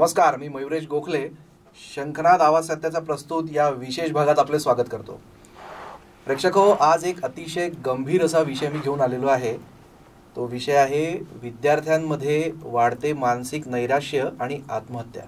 नमस्कार, मी मयुरेश गोखले शंखनाद आवाज सत्याचा प्रस्तुत या विशेष भागात आपले स्वागत करतो. प्रेक्षको, आज एक अतिशय गंभीर असा विषय मी घेऊन आलेलो आहे. तो विषय आहे विद्यार्थ्यांमध्ये वाढते मानसिक नैराश्य आणि आत्महत्या.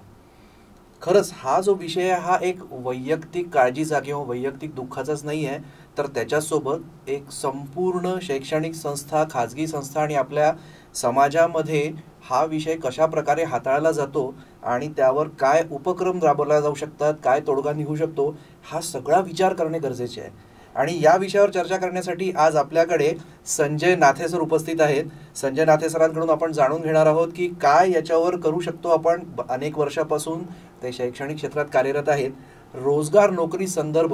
खरंच हा जो विषय आहे हा एक वैयक्तिक काळजीचा किंवा वैयक्तिक दुःखाचाच नाही आहे, तर त्याच्यासोबत एक संपूर्ण शैक्षणिक संस्था, खाजगी संस्था आणि आपल्या समाजामध्ये हा विषय कशा प्रकारे हाताळला जातो आणि त्यावर काय उपक्रम राबवला जाऊ शकतात, काय तोडगा निघू शकतो, हा सगळा विचार करणे गरजेचे आहे. आणि या विषयावर चर्चा करण्यासाठी आज आपल्याकडे संजय नाथे सर उपस्थित आहेत. संजय नाथे सरांकडून आपण जाणून घेणार आहोत की काय याच्यावर करू शकतो आपण. अनेक वर्षापासून ते शैक्षणिक क्षेत्रात कार्यरत आहेत. रोजगार नोकरी संदर्भ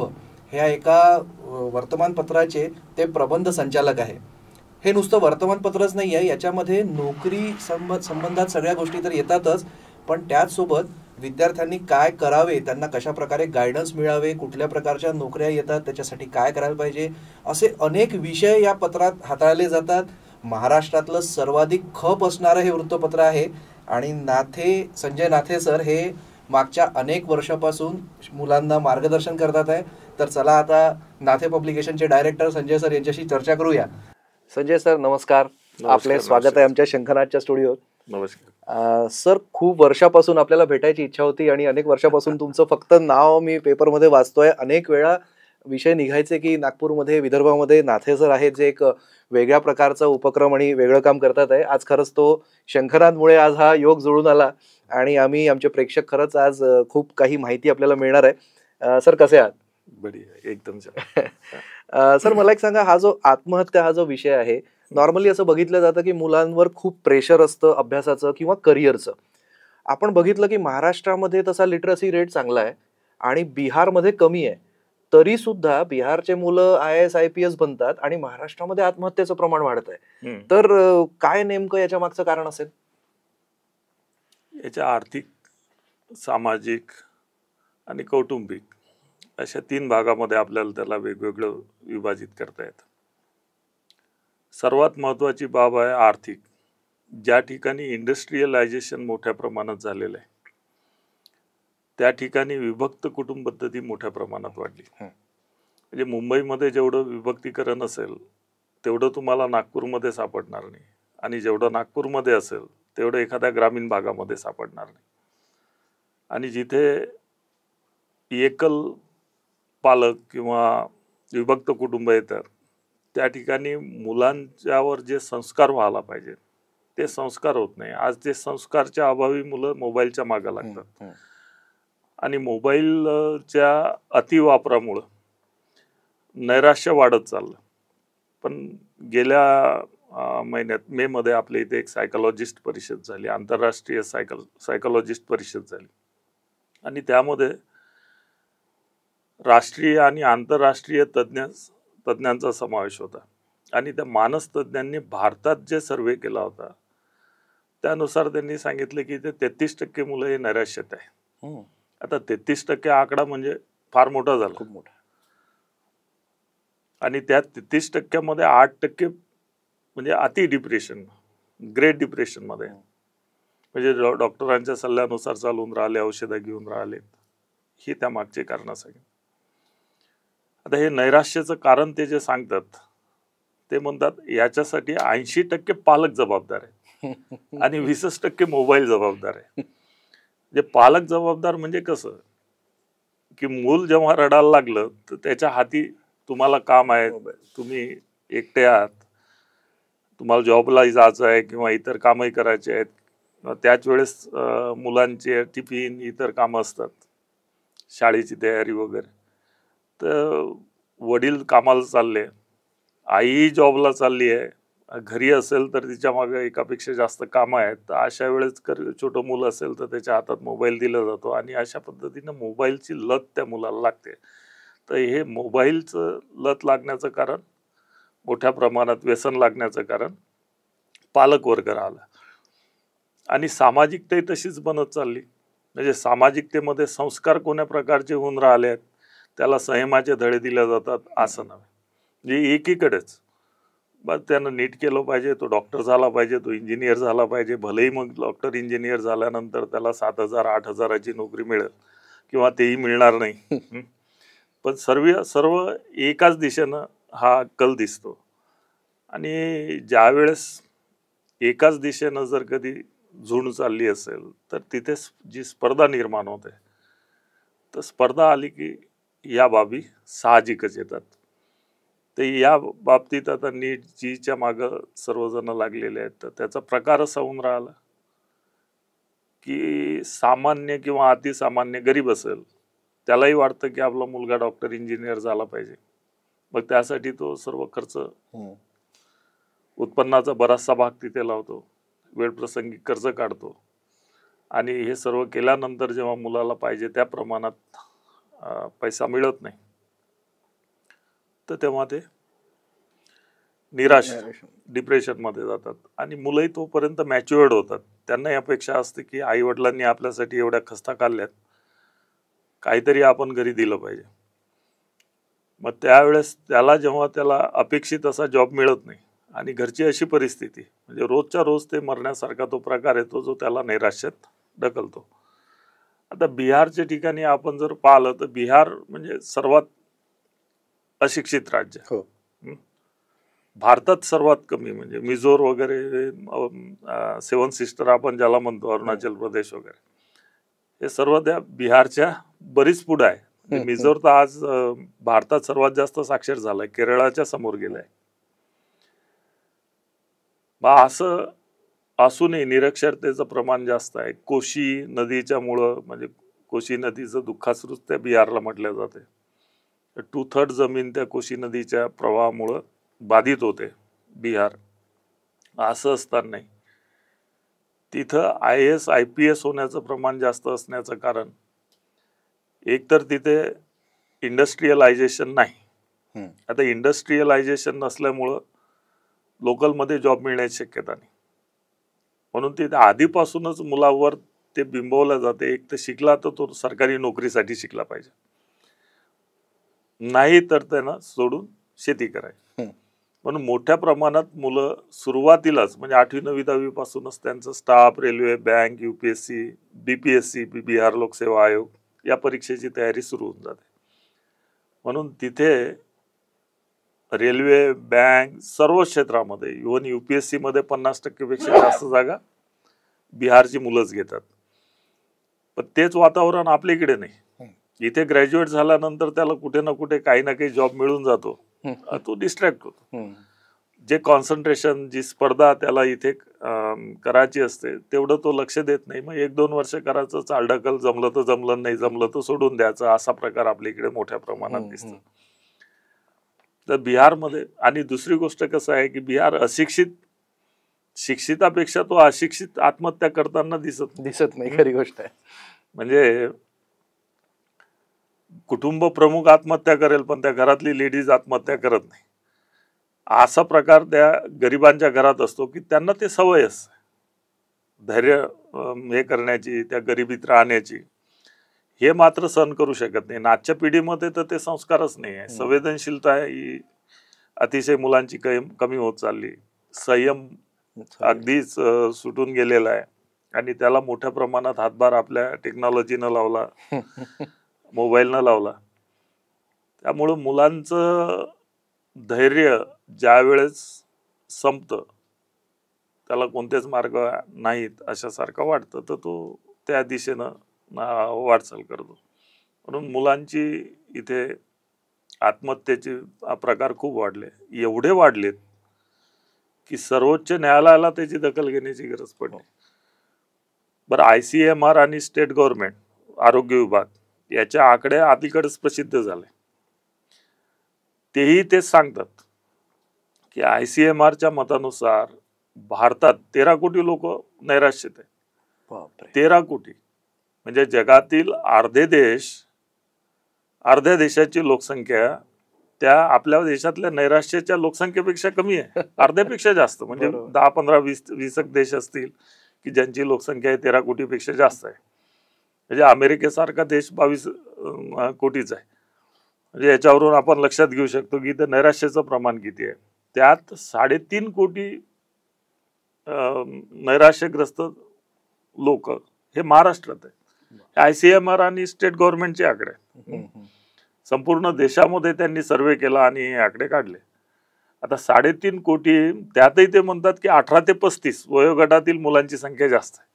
ह्या एका वर्तमानपत्राचे ते प्रबंध संचालक आहे. हे नुसतं वर्तमानपत्रच नाही आहे, याच्यामध्ये नोकरी संबंधात सगळ्या गोष्टी तर येतातच, पण त्याचसोबत विद्यार्थ्यांनी काय करावे, त्यांना कशा प्रकारे गायडन्स मिळावे, कुठल्या प्रकारच्या नोकऱ्या येतात, त्याच्यासाठी काय करायला पाहिजे, असे अनेक विषय या पत्रात हाताळले जातात. महाराष्ट्रातलं सर्वाधिक खप असणारं हे वृत्तपत्र आहे आणि संजय नाथे सर हे मागच्या अनेक वर्षापासून मुलांना मार्गदर्शन करतात आहे. तर चला आता नाथे पब्लिकेशनचे डायरेक्टर संजय सर यांच्याशी चर्चा करूया. संजय सर नमस्कार. आपले स्वागत आहे आमच्या शंखनादच्या स्टुडिओत. नमस्कार सर, खूप वर्षापासून आपल्याला भेटायची इच्छा होती आणि अनेक वर्षापासून तुमचं फक्त नाव मी पेपरमध्ये वाचतोय. अनेक वेळा विषय निघायचे की नागपूरमध्ये, विदर्भामध्ये नाथे सर आहेत जे एक वेगळ्या प्रकारचा उपक्रम आणि वेगळं काम करतात आहे. आज खरंच तो शंखनादमुळे आज हा योग जुळून आला आणि आमचे प्रेक्षक खरंच आज खूप काही माहिती आपल्याला मिळणार आहे. सर कसे आहात? बढिया, एकदम. सर मला एक सांगा, हा जो आत्महत्या हा जो विषय आहे, नॉर्मली असं बघितलं जातं की मुलांवर खूप प्रेशर असतं अभ्यासाचं किंवा करिअरचं. आपण बघितलं की महाराष्ट्रामध्ये तसा लिटरसी रेट चांगला आहे आणि बिहारमध्ये कमी आहे. तरी सुद्धा बिहारचे मुलं IAS IPS बनतात आणि महाराष्ट्रामध्ये आत्महत्येचं प्रमाण वाढत आहे. तर काय नेमकं याच्या मागचं कारण असेल? याच्या आर्थिक, सामाजिक आणि कौटुंबिक अशा 3 भागामध्ये आपल्याला त्याला वेगवेगळं विभाजित करता येतं. सर्वात महत्त्वाची बाब आहे आर्थिक. ज्या ठिकाणी इंडस्ट्रियलायझेशन मोठ्या प्रमाणात झालेलं आहे त्या ठिकाणी विभक्त कुटुंब पद्धती मोठ्या प्रमाणात वाढली. म्हणजे मुंबईमध्ये जेवढं विभक्तीकरण असेल तेवढं तुम्हाला नागपूरमध्ये सापडणार नाही, आणि जेवढं नागपूरमध्ये असेल तेवढं एखाद्या ग्रामीण भागामध्ये सापडणार नाही. आणि जिथे एकल पालक किंवा विभक्त कुटुंब येतात त्या ठिकाणी मुलांच्यावर जे संस्कार व्हायला पाहिजे ते संस्कार होत नाही. आज ते संस्कारच्या अभावी मुलं मोबाईलच्या मागे लागतात आणि मोबाईलच्या अतिवापरामुळं नैराश्य वाढत चाललं. पण गेल्या महिन्यात मे मध्ये आपल्या इथे एक सायकोलॉजिस्ट परिषद झाली, आंतरराष्ट्रीय सायकोलॉजिस्ट परिषद झाली, आणि त्यामध्ये राष्ट्रीय आणि आंतरराष्ट्रीय तज्ञांचा समावेश होता. आणि त्या मानसतज्ञांनी भारतात जे सर्वे केला होता त्यानुसार त्यांनी सांगितलं की ते 33% मुलं हे नैराश्यात आहे. आता 33% आकडा म्हणजे फार मोठा झाला, खूप मोठा. आणि त्या 33% मध्ये 8% म्हणजे अति डिप्रेशन, ग्रेट डिप्रेशन मध्ये, म्हणजे डॉक्टरांच्या सल्ल्यानुसार चालून राहिले, औषधं घेऊन राहिले. ही त्या मागचे कारण सांगितलं. आता हे नैराश्याचं कारण ते जे सांगतात ते म्हणतात याच्यासाठी 80% पालक जबाबदार आहे आणि 20% मोबाईल जबाबदार आहे. जे पालक जबाबदार म्हणजे कसं की मूल जेव्हा रडायला लागलं तर त्याच्या हाती तुम्हाला काम आहे, तुम्ही एकटे आहात, तुम्हाला जॉबला जायचं आहे किंवा इतर कामही करायचे आहेत, त्याच वेळेस मुलांचे टिफिन, इतर कामं असतात, शाळेची तयारी वगैरे. तर वडील कामाला चालले, आई जॉबला चालली आहे, घरी असेल तर तिच्या मागे एकापेक्षा जास्त कामं आहेत. तर अशा वेळेस छोटं मुलं असेल तर त्याच्या हातात मोबाईल दिला जातो आणि अशा पद्धतीनं मोबाईलची लत त्या मुलाला लागते. तर हे मोबाईलचं लत लागण्याचं कारण, मोठ्या प्रमाणात व्यसन लागण्याचं कारण पालक वर्ग राहिला. आणि सामाजिकताही तशीच बनत चालली. म्हणजे सामाजिकतेमध्ये संस्कार कोण्या प्रकारचे होऊन राहिले आहेत, त्याला संयमाचे धडे दिले जातात असं नव्हे. म्हणजे एकीकडेच बस त्यानं नीट केलं पाहिजे, तो डॉक्टर झाला पाहिजे, तो इंजिनियर झाला पाहिजे. भलेही मग डॉक्टर इंजिनियर झाल्यानंतर त्याला 7,000 8,000ची नोकरी मिळेल किंवा तेही मिळणार नाही. पण सर्व एकाच दिशेनं हा कल दिसतो. आणि ज्या वेळेस एकाच दिशेनं जर कधी झुंड चालली असेल तर तिथे जी स्पर्धा निर्माण होते, तर स्पर्धा आली की या बाबी साहजिकच येतात. तर या बाबतीत आता नीट जीच्या मागं सर्वजण लागलेले आहेत. तर त्याचा प्रकार असा होऊन राहिला की सामान्य किंवा अतिसामान्य गरीब असेल त्यालाही वाटतं की आपला मुलगा डॉक्टर इंजिनियर झाला पाहिजे. मग त्यासाठी तो सर्व खर्च, उत्पन्नाचा बराचसा भाग तिथे लावतो, वेळप्रसंगी कर्ज काढतो. आणि हे सर्व केल्यानंतर जेव्हा मुलाला पाहिजे त्या प्रमाणात पैसा मिळत नाही, तर तेव्हा ते निराश, डिप्रेशनमध्ये जातात. आणि मुलंही तोपर्यंत मॅच्युअर्ड होतात. त्यांना ही अपेक्षा असते की आई वडिलांनी आपल्यासाठी एवढ्या खस्ता काढल्यात, काहीतरी आपण घरी दिलं पाहिजे. मग त्यावेळेस जेव्हा त्याला अपेक्षित असा जॉब मिळत नाही आणि घरची अशी परिस्थिती, म्हणजे रोजच्या रोज ते मरण्यासारखा तो प्रकार येतो जो त्याला नैराश्यात ढकलतो. आता बिहारच्या ठिकाणी आपण जर पाहिलं तर बिहार म्हणजे सर्वात अशिक्षित राज्य. भारतात सर्वात कमी, म्हणजे मिझोर वगैरे, 7 सिस्टर आपण ज्याला म्हणतो, अरुणाचल प्रदेश वगैरे, हे सर्व त्या बिहारच्या बरीच पुढे आहे. मिझोर तर आज भारतात सर्वात जास्त साक्षर झालाय, केरळाच्या समोर गेलाय. असं असूनही निरक्षरतेचं प्रमाण जास्त आहे. कोशी नदीच्या मुळे, म्हणजे कोशी नदीचं दुःखाश्रूच त्या बिहारला म्हटलं जाते. 2/3 जमीन त्या कोशी नदीच्या प्रवाहामुळं बाधित होते बिहार. असं असतानाही तिथं IAS IPS होण्याचं प्रमाण जास्त असण्याचं कारण एक तर तिथे इंडस्ट्रियलायझेशन नाही. आता इंडस्ट्रियलायझेशन नसल्यामुळं लोकलमध्ये जॉब मिळण्याची शक्यता नाही, म्हणून तिथे आधीपासूनच मुलावर ते बिंबवलं जाते, एक तर शिकला तर तो सरकारी नोकरीसाठी शिकला पाहिजे, नाही तर त्यांना सोडून शेती करायची. म्हणून मोठ्या प्रमाणात मुलं सुरुवातीलाच, म्हणजे 8वी 9वी 10वी पासूनच त्यांचं staff, railway, bank, UPSC, BPSC Bihar लोकसेवा आयोग या परीक्षेची तयारी सुरू होऊन जाते. म्हणून तिथे रेल्वे, बँक, सर्व क्षेत्रामध्ये, इव्हन UPSC मध्ये 50% पेक्षा जास्त जागा बिहारची मुलंच घेतात. पण तेच वातावरण आपल्याकडे नाही. इथे ग्रॅज्युएट झाल्यानंतर त्याला कुठे ना कुठे काही ना काही जॉब मिळून जातो, तो डिस्ट्रॅक्ट होतो. जे कॉन्सन्ट्रेशन, जी स्पर्धा त्याला इथे करायची असते तेवढं तो लक्ष देत नाही. मग 1-2 वर्ष करायचं, चालढकल, जमलं तर जमलं, नाही जमलं तर सोडून द्यायचं, असा प्रकार आपल्या इकडे मोठ्या प्रमाणात दिसतो. तर बिहारमध्ये, आणि दुसरी गोष्ट कसं आहे की बिहार शिक्षितापेक्षा तो अशिक्षित आत्महत्या करताना दिसत नाही. खरी गोष्ट आहे. म्हणजे कुटुंब प्रमुख आत्महत्या करेल पण त्या घरातली लेडीज आत्महत्या करत नाही, असा प्रकार त्या गरिबांच्या घरात असतो की त्यांना ते सवय असते धैर्य हे करण्याची, त्या गरिबीत राहण्याची. हे मात्र सहन करू शकत नाही. आजच्या पिढीमध्ये तर ते संस्कारच नाही आहे. संवेदनशीलता ही अतिशय मुलांची कमी होत चालली. संयम अगदीच सुटून गेलेला आहे आणि त्याला मोठ्या प्रमाणात हातभार आपल्या टेक्नॉलॉजीनं लावला, मोबाईलनं लावला. त्यामुळं मुलांचं धैर्य ज्या वेळेस संपतं, त्याला कोणतेच मार्ग नाहीत अशासारखं वाटतं, तर तो त्या दिशेनं वाटचाल करतो. म्हणून मुलांची इथे आत्महत्येचे प्रकार खूप वाढले, एवढे वाढलेत की सर्वोच्च न्यायालयाला त्याची दखल घेण्याची गरज पडली. बरं, ICMR आणि स्टेट गव्हर्नमेंट आरोग्य विभाग याचे आकडे अलीकडेच प्रसिद्ध झाले. तेही तेच सांगतात की ICMRच्या मतानुसार भारतात 13 कोटी लोक नैराश्यात आहे. 13 कोटी म्हणजे जगातील अर्ध्या देशाची लोकसंख्या त्या आपल्या देशातल्या नैराश्याच्या लोकसंख्येपेक्षा कमी आहे, अर्ध्यापेक्षा जास्त. म्हणजे 10, 15, 20 देश असतील की ज्यांची लोकसंख्या 13 कोटीपेक्षा जास्त आहे. म्हणजे अमेरिकेसारखा देश 22 कोटीचा आहे. म्हणजे याच्यावरून आपण लक्षात घेऊ शकतो की इथं नैराश्याचं प्रमाण किती आहे. त्यात 3.5 कोटी नैराश्यग्रस्त लोक हे महाराष्ट्रात आहे. ICMR आणि स्टेट गव्हर्नमेंटचे आकडे आहेत. संपूर्ण देशामध्ये त्यांनी सर्वे केला आणि हे आकडे काढले. आता 3.5 कोटी, त्यातही ते म्हणतात की 18 ते 35 वयोगटातील मुलांची संख्या जास्त आहे.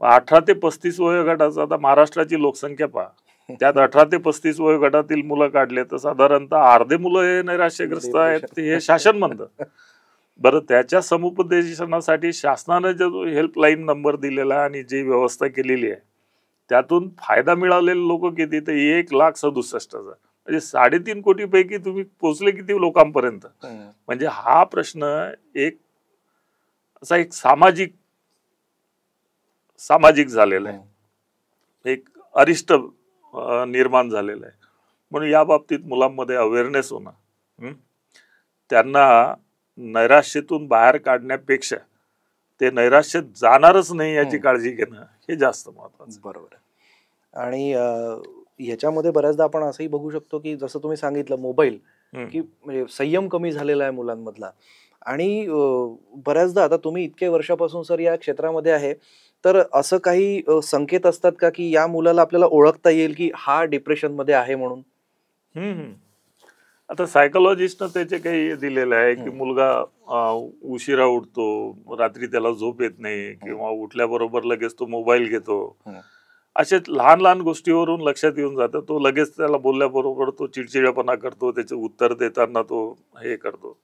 18 ते 35 वयोगटाचा, आता महाराष्ट्राची लोकसंख्या पहा, त्यात 18 ते 35 वयोगटातील मुलं काढले तर साधारणतः अर्धे मुलं हे नैराश्यग्रस्त आहेत हे शासन म्हणतं. बरं, त्याच्या समुपदेशनासाठी शासनाने जो हेल्पलाईन नंबर दिलेला आणि जी व्यवस्था केलेली आहे त्यातून फायदा मिळालेले लोक किती, तर 1,67,000. म्हणजे 3.5 कोटी पैकी तुम्ही पोहोचले किती लोकांपर्यंत. म्हणजे हा प्रश्न एक असा एक सामाजिक झालेला आहे, एक अरिष्ट निर्माण झालेला आहे. म्हणून या बाबतीत मुलांमध्ये अवेअरनेस होणं, त्यांना नैराश्यातून बाहेर काढण्यापेक्षा ते नैराश्यात जाणारच नाही याची काळजी घेणं हे जास्त महत्वाचं. बरोबर. आणि ह्याच्यामध्ये बऱ्याचदा आपण असंही बघू शकतो की जसं तुम्ही सांगितलं मोबाईल, की म्हणजे संयम कमी झालेला आहे मुलांमधला. आणि बऱ्याचदा आता तुम्ही इतके वर्षापासून सर या क्षेत्रामध्ये आहे, तर असं काही संकेत असतात का की या मुलाला आपल्याला ओळखता येईल की हा डिप्रेशन मध्ये आहे म्हणून? आता सायकोलॉजिस्टनं त्याचे काही दिलेलं आहे की मुलगा उशिरा उठतो, रात्री त्याला झोप येत नाही, किंवा उठल्याबरोबर लगेच तो मोबाईल घेतो. असे लहान लहान गोष्टीवरून लक्षात येऊन जातं. तो लगेच त्याला बोलल्याबरोबर तो चिडचिडेपणा करतो, त्याचे उत्तर देताना तो हे करतो.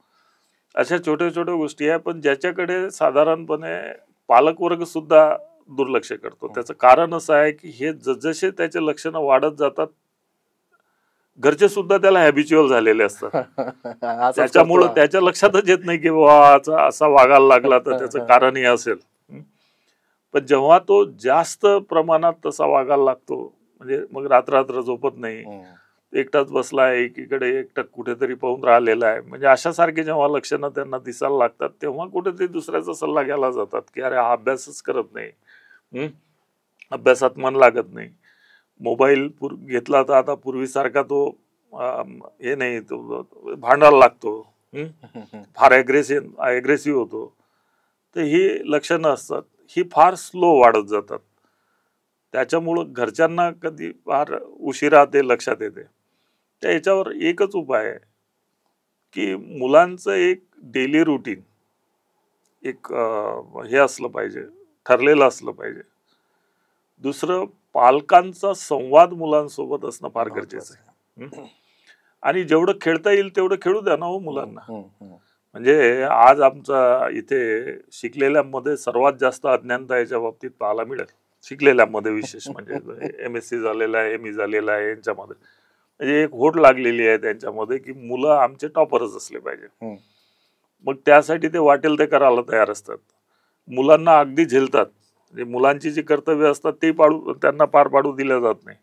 अशा छोट्या छोट्या गोष्टी आहे, पण ज्याच्याकडे साधारणपणे पालकवर्ग सुद्धा दुर्लक्ष करतो. त्याचं कारण असं आहे की हे जसजसे त्याचे लक्षणं वाढत जातात घरचे सुद्धा त्याला हॅबिच्युअल झालेले असतात. त्याच्यामुळं त्याच्या लक्षातच येत नाही की बाबा असा वागायला लागला तर त्याचं कारणही असेल. पण जेव्हा तो जास्त प्रमाणात तसा वागायला लागतो, म्हणजे मग रात्र झोपत नाही, एकटाच बसलाय, एकीकडे एकटक कुठेतरी पाहून राहिलेला आहे, म्हणजे अशासारखे जेव्हा लक्षणं त्यांना दिसायला लागतात तेव्हा कुठेतरी दुसऱ्याचा सल्ला घ्यायला जातात की अरे हा अभ्यासच करत नाही, अभ्यासात मन लागत नाही. मोबाईल घेतला तर आता पूर्वीसारखा तो हे नाही, तो भांडायला लागतो, फार अग्रेसिव्ह होतो. तर ही लक्षणं असतात, ही फार स्लो वाढत जातात. त्याच्यामुळं घरच्यांना कधी फार उशिरा ते लक्षात येते. त्या याच्यावर एकच उपाय आहे की मुलांचं एक डेली रुटीन एक हे असलं पाहिजे, ठरलेलं असलं पाहिजे. दुसरं, पालकांचा संवाद मुलांसोबत असणं फार गरजेचं आहे. आणि जेवढं खेळता येईल तेवढं खेळू द्या ना हो मुलांना. म्हणजे आज आमचा इथे शिकलेल्यांमध्ये सर्वात जास्त अज्ञानता याच्या बाबतीत पाहायला मिळेल. शिकलेल्यांमध्ये विशेष म्हणजे MSc झालेला आहे, ME झालेला आहे, यांच्यामध्ये म्हणजे एक होड लागलेली आहे त्यांच्यामध्ये की मुलं आमचे टॉपरच असले पाहिजे. मग त्यासाठी ते वाटेल ते करायला तयार असतात. मुलांना अगदी झेलतात. म्हणजे मुलांची जी कर्तव्य असतात ते त्यांना पार पाडू दिल्या जात नाही.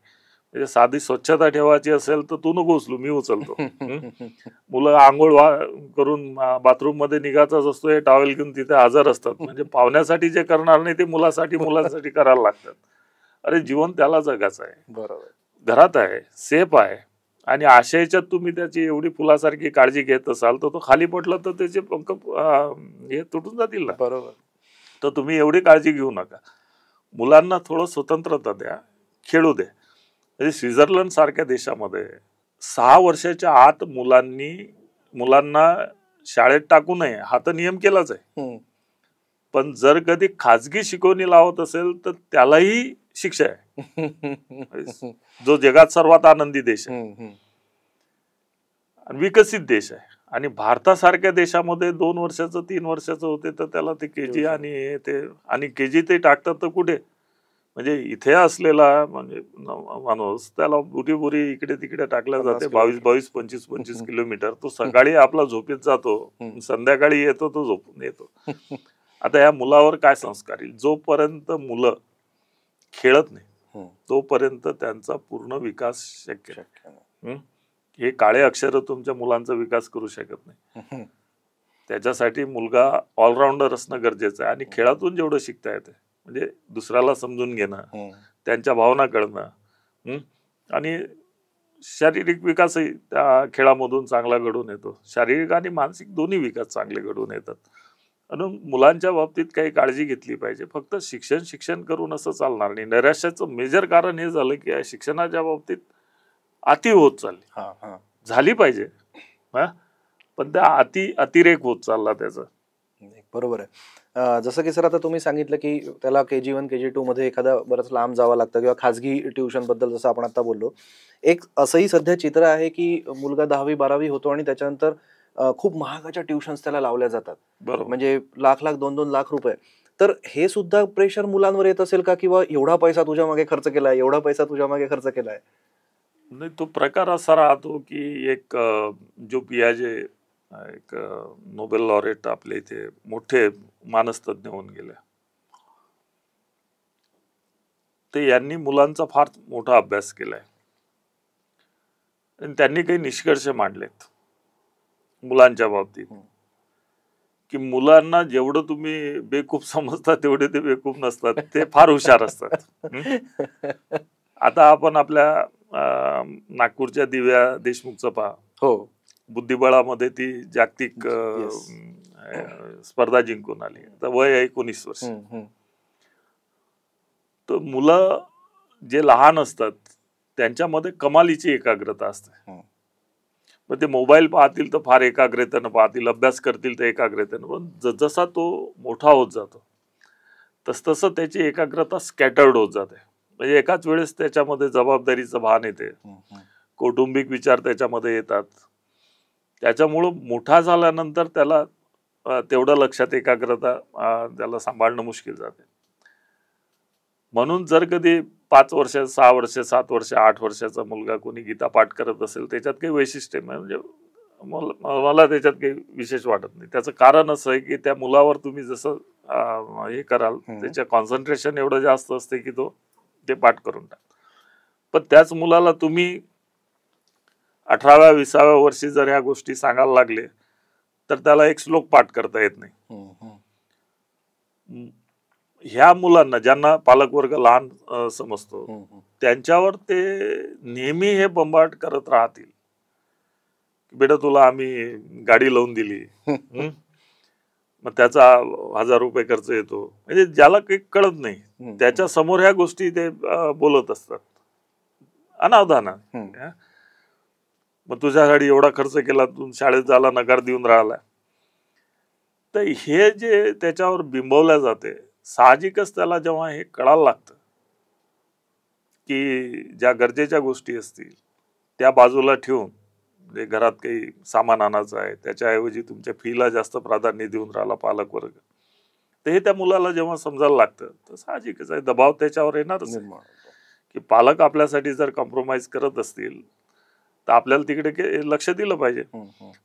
म्हणजे साधी स्वच्छता ठेवायची असेल तर तू नको उचलू, मी उचलतो. मुलं आंघोळ करून बाथरूम मध्ये निघायचाच असतो, हे टॉवेल घेऊन तिथे हजर असतात. म्हणजे पाहुण्यासाठी जे करणार नाही ते मुलांसाठी करायला लागतात. अरे जीवन त्याला जगायचं आहे, बरोबर, घरात आहे, सेफ आहे, आणि आशयाच्यात तुम्ही त्याची एवढी फुलासारखी काळजी घेत असाल तर तो खाली पडलं तर त्याचे पंख हे तुटून जातील ना, बरोबर. तर तुम्ही एवढी काळजी घेऊ नका. मुलांना थोडं स्वतंत्रता द्या, खेळू द्या. म्हणजे स्वित्झर्लंड सारख्या देशामध्ये 6 वर्षाच्या आत मुलांना शाळेत टाकू नये हा तर नियम केलाच आहे. पण जर कधी खाजगी शिकवणी लावत असेल तर त्यालाही शिक्षा आहे. जो जगात सर्वात आनंदी देश आहे आणि विकसित देश आहे, आणि भारतासारख्या देशामध्ये 2 वर्षाचं 3 वर्षाचं होते तर त्याला ते KG आणि KG ते टाकतात तर कुठे, म्हणजे इथे असलेला म्हणजे माणूस त्याला बुरी इकडे तिकडे टाकल्या जाते. 22 25 किलोमीटर. तो सकाळी आपला झोपेत जातो, संध्याकाळी येतो, तो झोपून येतो. आता या मुलावर काय संस्कार येईल? जोपर्यंत मुलं खेळत नाही तोपर्यंत त्यांचा पूर्ण विकास शक्य नाही. हे काळे अक्षर तुमच्या मुलांचा विकास करू शकत नाही. त्याच्यासाठी मुलगा ऑलराऊंडर असणं गरजेचं आहे, आणि खेळातून जेवढं शिकता येते म्हणजे दुसऱ्याला समजून घेणं, त्यांच्या भावना कळणं, आणि शारीरिक विकासही त्या खेळामधून चांगला घडून येतो. शारीरिक आणि मानसिक दोन्ही विकास चांगले घडून येतात. म्हणून मुलांच्या बाबतीत काही काळजी घेतली पाहिजे. फक्त शिक्षण करून असं चालणार नाही. नैराश्याचं मेजर कारण हे झालं की शिक्षणाच्या बाबतीत अति होत चालली. झाली पाहिजे पण त्या अतिरेक होत चालला त्याचा. बरोबर आहे. जसं की सर आता तुम्ही सांगितलं की त्याला KG1 KG2 मध्ये एखादा बरंच लांब जावं लागतं किंवा खाजगी ट्युशन बद्दल जसं आपण आता बोललो. एक असंही सध्या चित्र आहे की मुलगा 10वी-12वी होतो आणि त्याच्यानंतर खूप महागाच्या ट्युशन्स त्याला लावल्या जातात. म्हणजे लाख 2-2 लाख रुपये. तर हे सुद्धा प्रेशर मुलांवर येत असेल का, किंवा एवढा पैसा तुझ्या मागे खर्च केलाय, एवढा पैसा तुझ्या मागे खर्च केलाय? नाही, तो प्रकार असा राहतो की एक जो पियाजे एक नोबेल लॉरेट आपले इथे मोठे मानसतज्ञ होऊन गेले, ते यांनी मुलांचा फार मोठा अभ्यास केलाय आणि त्यांनी काही निष्कर्ष मांडलेत मुलांच्या बाबतीत की मुलांना जेवढं तुम्ही बेकूफ समजता तेवढे ते बेकूफ नसतात, ते फार हुशार असतात. आता आपण आपल्या नागपूरच्या दिव्या देशमुखचं पहा. हो, बुद्धिबळामध्ये ती जागतिक स्पर्धा जिंकून आली. तर वय 19 वर्ष. तर मुलं जे लहान असतात त्यांच्यामध्ये कमालीची एकाग्रता असते. मग ते मोबाईल पाहतील तर फार एकाग्रतेनं पाहतील, अभ्यास करतील तर एकाग्रतेनं. पण जसा तो मोठा होत जातो तसतसं त्याची एकाग्रता स्कॅटर्ड होत जाते. म्हणजे एकाच वेळेस त्याच्यामध्ये जबाबदारीचं भान येते, कौटुंबिक विचार त्याच्यामध्ये येतात. त्याच्यामुळं मोठा झाल्यानंतर त्याला तेवढं लक्षात एकाग्रता त्याला सांभाळणं मुश्किल जाते. म्हणून जर कधी 5 वर्ष 6 वर्ष 7 वर्ष 8 वर्षाचा मुलगा कोणी गीता पाठ करत असेल, त्याच्यात काही वैशिष्ट्य म्हणजे मला त्याच्यात काही विशेष वाटत नाही. त्याचं कारण असं आहे की त्या मुलावर तुम्ही जसं हे कराल त्याच्या कॉन्सन्ट्रेशन एवढं जास्त असते की तो ते पाठ करून टाक. पण त्याच मुलाला तुम्ही 18व्या 20व्या वर्षी जर ह्या गोष्टी सांगायला लागले तर त्याला एक श्लोक पाठ करता येत नाही. ह्या मुलांना ज्यांना पालकवर्ग लहान समजतो त्यांच्यावर ते नेहमी हे बंबाट करत राहतील. बेटा तुला आम्ही गाडी लावून दिली, मग त्याचा 1000 रुपये खर्च येतो. म्हणजे ज्याला काही कळत नाही त्याच्या समोर ह्या गोष्टी ते बोलत असतात अनावधानाने. मग तुझ्यासाठी एवढा खर्च केला, तू शाळेत जायला नकार देऊन राहिला. तर हे जे त्याच्यावर बिंबवल्या जाते, साहजिकच त्याला जेव्हा हे कळायला लागतं की ज्या गरजेच्या गोष्टी असतील त्या बाजूला ठेवून, म्हणजे घरात काही सामान आणायचं आहे त्याच्याऐवजी तुमच्या फीला जास्त प्राधान्य देऊन राहिला पालकवर्ग, तर हे त्या मुलाला जेव्हा समजायला लागतं तर साहजिकच आहे दबाव त्याच्यावर येणारच की पालक आपल्यासाठी जर कॉम्प्रोमाइज करत असतील तर आपल्याला तिकडे लक्ष दिलं पाहिजे.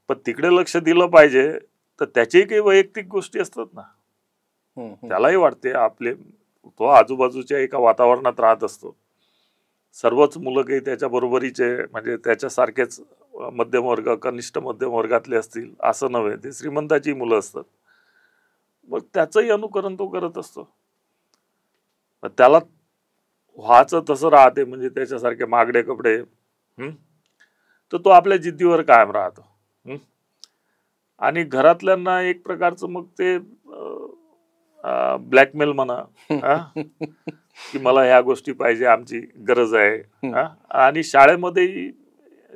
पण तिकडे लक्ष दिलं पाहिजे तर त्याच्याही काही वैयक्तिक गोष्टी असतात ना. त्यालाही वाटते आपले, तो आजूबाजूच्या एका वातावरणात राहत असतो. सर्वच मुलं काही त्याच्या बरोबरीचे म्हणजे त्याच्यासारखेच मध्यम वर्ग कनिष्ठ मध्यम वर्गातले असतील असं नव्हे, ते श्रीमंताची मुलं असतात. मग त्याचंही अनुकरण तो करत असतो. त्याला व्हायचं तसं राहते, म्हणजे त्याच्यासारखे महागडे कपडे, तर तो आपल्या जिद्दीवर कायम राहतो. आणि घरातल्यांना एक प्रकारचं मग ते ब्लॅकमेल म्हणा की मला ह्या गोष्टी पाहिजे, आमची गरज आहे. आणि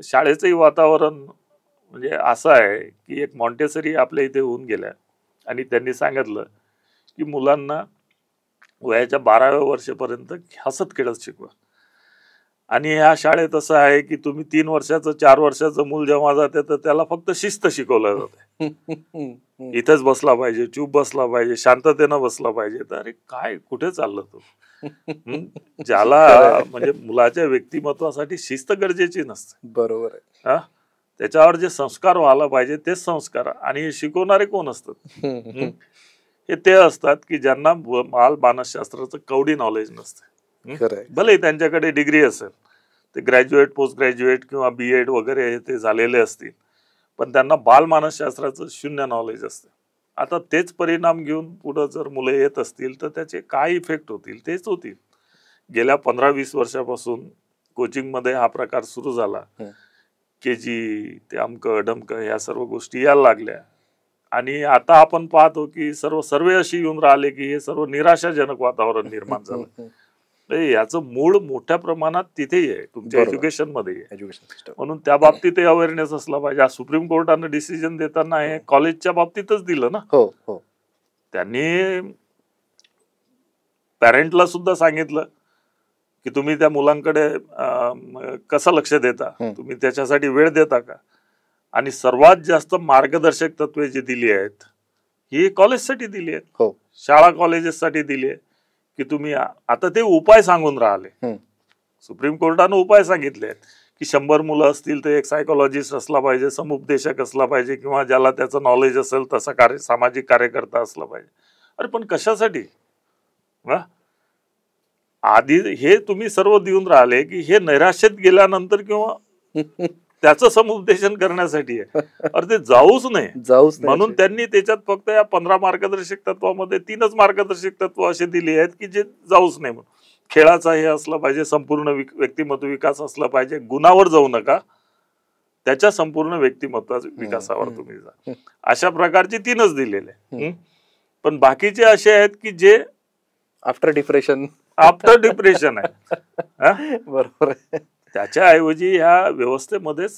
शाळेचंही वातावरण म्हणजे असं आहे की एक मॉन्टेसरी आपल्या इथे होऊन गेल्या आणि त्यांनी सांगितलं की मुलांना वयाच्या 12व्या वर्षापर्यंत हसत खेळत शिकवा. आणि ह्या शाळेत असं आहे की तुम्ही 3 वर्षाचं 4 वर्षाचं मूल जेव्हा जाते तर त्याला फक्त शिस्त शिकवलं जाते. इथेच बसला पाहिजे, चूप बसला पाहिजे, शांततेनं बसला पाहिजे. तर अरे काय कुठे चाललं तो? ज्याला म्हणजे मुलाच्या व्यक्तिमत्वासाठी शिस्त गरजेची नसते. बरोबर आहे. त्याच्यावर जे संस्कार व्हायला पाहिजे तेच संस्कार. आणि हे शिकवणारे कोण असतात? हे ते असतात की ज्यांना मानसशास्त्राचं कवडी नॉलेज नसते. भले त्यांच्याकडे डिग्री असेल, ते ग्रॅज्युएट पोस्ट ग्रॅज्युएट किंवा BEd वगैरे ते झालेले असतील, पण त्यांना बालमानसशास्त्राचं 0 नॉलेज असते. आता तेच परिणाम घेऊन पुढे जर मुलं येत असतील तर त्याचे काय इफेक्ट होतील तेच होतील. गेल्या 15-20 वर्षापासून कोचिंग मध्ये हा प्रकार सुरू झाला, KG ते अमकं डमकं ह्या सर्व गोष्टी यायला लागल्या. आणि आता आपण पाहतो की सर्व सर्वे अशी येऊन राहिले की हे सर्व निराशाजनक वातावरण निर्माण झालं. याचं मूळ मोठ्या प्रमाणात तिथेही आहे, तुमच्या एज्युकेशन मध्ये आहे. म्हणून त्या बाबतीत अवेअरनेस असला पाहिजे. सुप्रीम कोर्टानं डिसिजन देताना हे कॉलेजच्या बाबतीतच दिलं ना. त्यांनी पॅरेंटला सुद्धा सांगितलं की तुम्ही त्या मुलांकडे कसं लक्ष देता, तुम्ही त्याच्यासाठी वेळ देता का. आणि सर्वात जास्त मार्गदर्शक तत्वे जी दिली आहेत ही कॉलेजसाठी दिली आहेत, शाळा कॉलेजेससाठी दिली आहे की तुम्ही आता ते उपाय सांगून राहिले. सुप्रीम कोर्टानं उपाय सांगितले आहेत की 100 मुलं असतील तर एक सायकोलॉजिस्ट असला पाहिजे, समुपदेशक असला पाहिजे, किंवा ज्याला त्याचं नॉलेज असेल तसा सामाजिक कार्यकर्ता असला पाहिजे. अरे पण कशासाठी. आधी हे तुम्ही सर्व देऊन राहिले की हे नैराश्यात गेल्यानंतर किंवा त्याचं समुपदेशन करण्यासाठी आहे. अरे ते जाऊच नाही. म्हणून त्यांनी त्याच्यात फक्त या 15 मार्गदर्शक तत्वामध्ये 3च मार्गदर्शक तत्व असे दिली आहेत की जे जाऊच नाही. म्हणून खेळाचा हे असलं पाहिजे, संपूर्ण व्यक्तिमत्व विकास असला पाहिजे, गुणावर जाऊ नका, त्याच्या संपूर्ण व्यक्तिमत्व विकासावर तुम्ही जा, अशा प्रकारचे 3च दिलेले. पण बाकीचे असे आहेत की जे आफ्टर डिप्रेशन आहे. बरोबर. त्याच्याऐवजी या व्यवस्थेमध्येच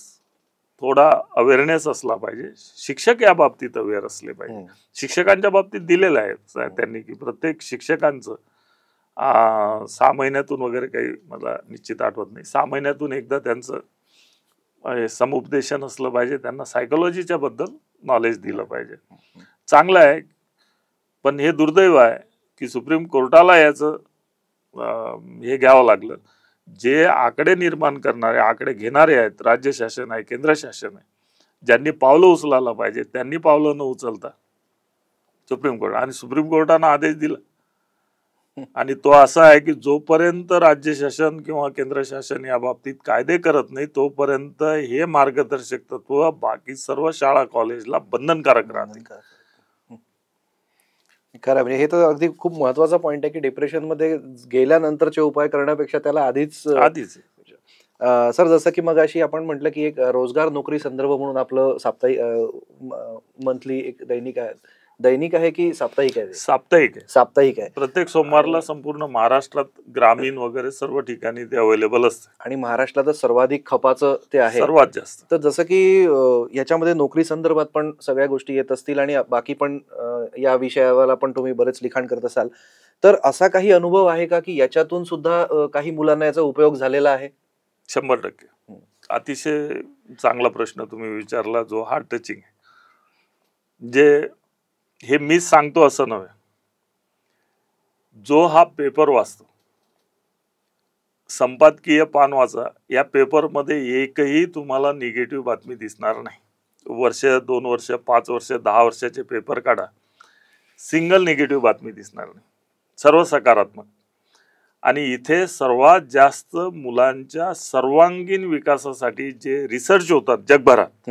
थोडा अवेअरनेस असला पाहिजे. शिक्षक या बाबतीत अवेअर असले पाहिजे. शिक्षकांच्या बाबतीत दिलेलं आहे त्यांनी की प्रत्येक शिक्षकांचं 6 महिन्यातून वगैरे, काही मला निश्चित आठवत नाही, 6 महिन्यातून एकदा त्यांचं समुपदेशन असलं पाहिजे. त्यांना सायकोलॉजीच्या बद्दल नॉलेज दिलं पाहिजे. चांगलं आहे. पण हे दुर्दैव आहे की सुप्रीम कोर्टाला याचं हे घ्यावं लागलं. जे आकडे निर्माण करणारे, आकडे घेणारे आहेत, राज्य शासन आहे, केंद्र शासन आहे, ज्यांनी पावलं उचलायला पाहिजे त्यांनी पावलं न उचलता सुप्रीम कोर्ट, आणि सुप्रीम कोर्टानं आदेश दिला आणि तो असा आहे की जोपर्यंत राज्य शासन किंवा केंद्र शासन या बाबतीत कायदे करत नाही तोपर्यंत हे मार्गदर्शक तत्व बाकी सर्व शाळा कॉलेजला बंधनकारक राहते. खरं म्हणजे हे तर अगदी खूप महत्वाचा पॉइंट आहे की डिप्रेशन मध्ये गेल्यानंतरचे उपाय करण्यापेक्षा त्याला आधीच सर, जसं की मग अशी आपण म्हटलं की एक रोजगार नोकरी संदर्भ म्हणून आपलं साप्ताहिक मंथली एक दैनिक आहे की साप्ताहिक आहे? साप्ताहिक आहे. प्रत्येक सोमवारला संपूर्ण महाराष्ट्रात ग्रामीण वगैरे सर्व ठिकाणी ते अवेलेबल असते आणि महाराष्ट्रातच सर्वाधिक खपाचं ते आहे, सर्वात जास्त. तर जसं की याच्यामध्ये नोकरी संदर्भात पण सगळ्या गोष्टी येत असतील आणि बाकी पण या विषयावर पण तुम्ही बरेच लिखाण करत असाल, तर असा काही अनुभव आहे का की याच्यातून सुद्धा काही मुलांना याचा उपयोग झालेला आहे? 100%. अतिशय चांगला प्रश्न तुम्ही विचारला, जो हार्ट टचिंग आहे. जे हे मीच सांगतो असं नव्हे, जो हा पेपर वाचतो, संपादकीय पान वाचा, या पेपरमध्ये एकही तुम्हाला निगेटिव्ह बातमी दिसणार नाही. वर्ष, 2 वर्ष, 5 वर्ष, 10 वर्षाचे पेपर काढा, सिंगल निगेटिव्ह बातमी दिसणार नाही, सर्व सकारात्मक. आणि इथे सर्वात जास्त मुलांच्या सर्वांगीण विकासासाठी जे रिसर्च होतात जगभरात,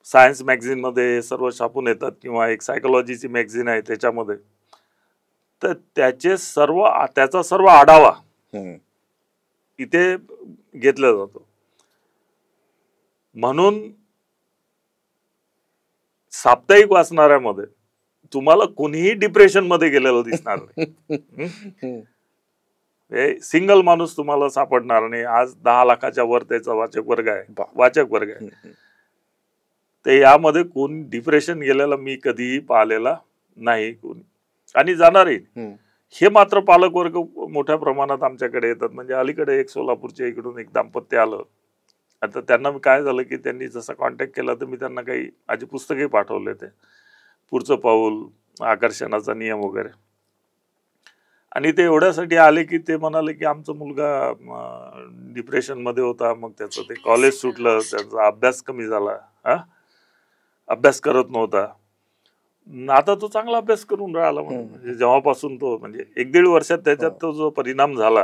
सायन्स मॅगझिन मध्ये सर्व छापून येतात, किंवा एक सायकोलॉजीची मॅगझिन आहे त्याच्यामध्ये, तर त्याचा सर्व आढावा इथे घेतला जातो. म्हणून साप्ताहिक वाचणाऱ्यामध्ये तुम्हाला कोणीही डिप्रेशन मध्ये गेलेलं दिसणार नाही. सिंगल माणूस तुम्हाला सापडणार नाही. आज 10 लाखाच्या वर त्याचा वाचक वर्ग आहे. ते यामध्ये कोण डिप्रेशन गेलेला मी कधीही पाहिलेला नाही कोणी, आणि जाणारही. हे मात्र पालक वर्ग मोठ्या प्रमाणात आमच्याकडे येतात. म्हणजे अलीकडे एक सोलापूरच्या इकडून एक दाम्पत्य आलं. आता त्यांना काय झालं की त्यांनी जसा कॉन्टॅक्ट केला तर मी त्यांना काही माझी पुस्तके पाठवले, ते पुढचं पाऊल, आकर्षणाचा नियम वगैरे. आणि ते एवढ्यासाठी आले की ते म्हणाले की आमचा मुलगा डिप्रेशन मध्ये होता, मग त्याचं ते कॉलेज सुटलं, त्याचा अभ्यास कमी झाला, अभ्यास करत नव्हता, आता तो चांगला अभ्यास करून राहिला. म्हणजे जेव्हापासून तो, म्हणजे 1-1.5 वर्षात त्याच्यात तो जो परिणाम झाला,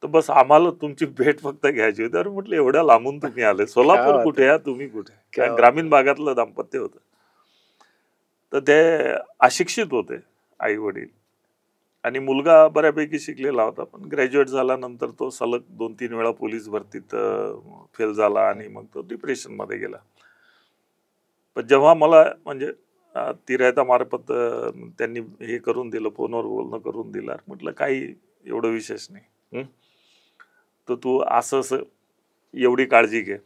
तर बस आम्हाला तुमची भेट फक्त घ्यायची होती. अरे म्हटलं एवढ्या लांबून तुम्ही आले, सोलापूर कुठे आहे, तुम्ही कुठे? ग्रामीण भागातलं दाम्पत्य होतं. तर ते अशिक्षित होते, आई वडील, आणि मुलगा बऱ्यापैकी शिकलेला होता, पण ग्रॅज्युएट झाल्यानंतर तो सलग 2-3 वेळा पोलीस भरतीत फेल झाला आणि मग तो डिप्रेशन मध्ये गेला. पण जेव्हा मला म्हणजे तिरायता मार्फत त्यांनी हे करून दिलं, फोनवर बोलणं करून दिलं, म्हटलं काही एवढं विशेष नाही, तर तू असं एवढी काळजी घे.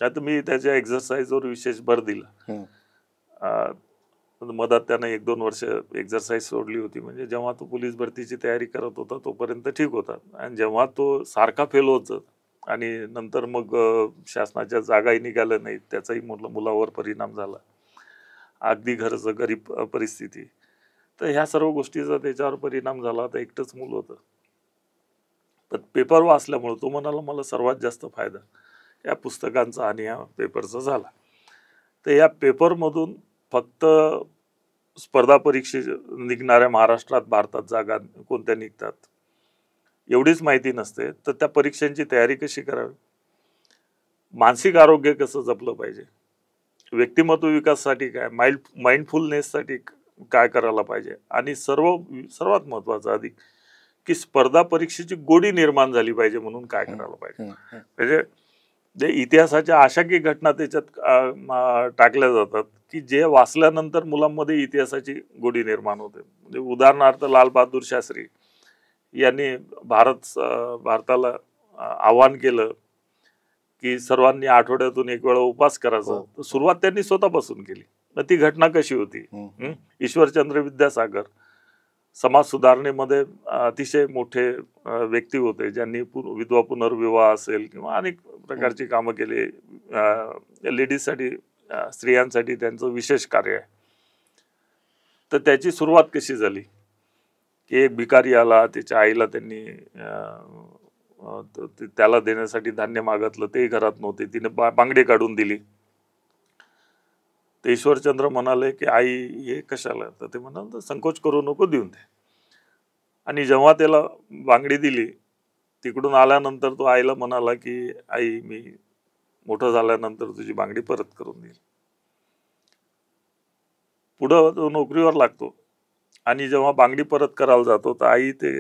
आता मी त्याच्या एक्झरसाईजवर विशेष भर दिला. मधात त्यानं 1-2 वर्ष एक्झरसाईज सोडली होती. म्हणजे जेव्हा तो पोलीस भरतीची तयारी करत होता तोपर्यंत ठीक होता, आणि जेव्हा तो सारखा फेल होत आणि नंतर मग शासनाच्या जागाही निघाल्या नाहीत, त्याचाही मुलावर परिणाम झाला, अगदी घरचं गरीब परिस्थिती, तर ह्या सर्व गोष्टीचा त्याच्यावर परिणाम झाला. तर एकटंच मूल होतं. पण पेपर वाचल्यामुळे तो म्हणाला मला सर्वात जास्त फायदा या पुस्तकांचा आणि या पेपरचा झाला. तर या पेपरमधून फक्त स्पर्धा परीक्षे निघणाऱ्या महाराष्ट्रात भारतात जागा कोणत्या निघतात एवढीच माहिती नसते, तर त्या परीक्षांची तयारी कशी करावी, मानसिक आरोग्य कसं जपलं पाहिजे, व्यक्तिमत्व विकासासाठी काय, माइंडफुलनेससाठी काय करायला पाहिजे, आणि सर्वात महत्वाचं अधिक की स्पर्धा परीक्षेची गोडी निर्माण झाली पाहिजे म्हणून काय करायला पाहिजे. म्हणजे इतिहासाच्या अशा काही घटना त्याच्यात टाकल्या जातात की जे वाचल्यानंतर मुलांमध्ये इतिहासाची गोडी निर्माण होते. म्हणजे उदाहरणार्थ लाल बहादूर शास्त्री यांनी भारताला आवाहन केलं की सर्वांनी आठवड्यातून एक वेळा उपवास करायचा. तर सुरुवात त्यांनी स्वतःपासून केली. तर ती घटना कशी होती. ईश्वरचंद्र विद्यासागर समाज सुधारणेमध्ये अतिशय मोठे व्यक्ती होते, ज्यांनी विधवा पुनर्विवाह असेल किंवा अनेक प्रकारची कामं केली. लेडीजसाठी, स्त्रियांसाठी त्यांचं विशेष कार्य आहे. तर त्याची सुरुवात कशी झाली की एक भिकारी आला, त्याच्या आईला त्यांनी त्याला देण्यासाठी धान्य मागितलं, ते घरात नव्हते, तिने बांगडी काढून दिली. ते ईश्वरचंद्र म्हणाले की आई हे कशाला, तर ते म्हणाल संकोच करू नको, देऊन दे. आणि जेव्हा त्याला बांगडी दिली, तिकडून आल्यानंतर तो आईला म्हणाला की आई मी मोठं झाल्यानंतर तुझी बांगडी परत करून देईल. पुढं तो नोकरीवर लागतो आणि जेव्हा बांगडी परत करायला जातो तर आई ते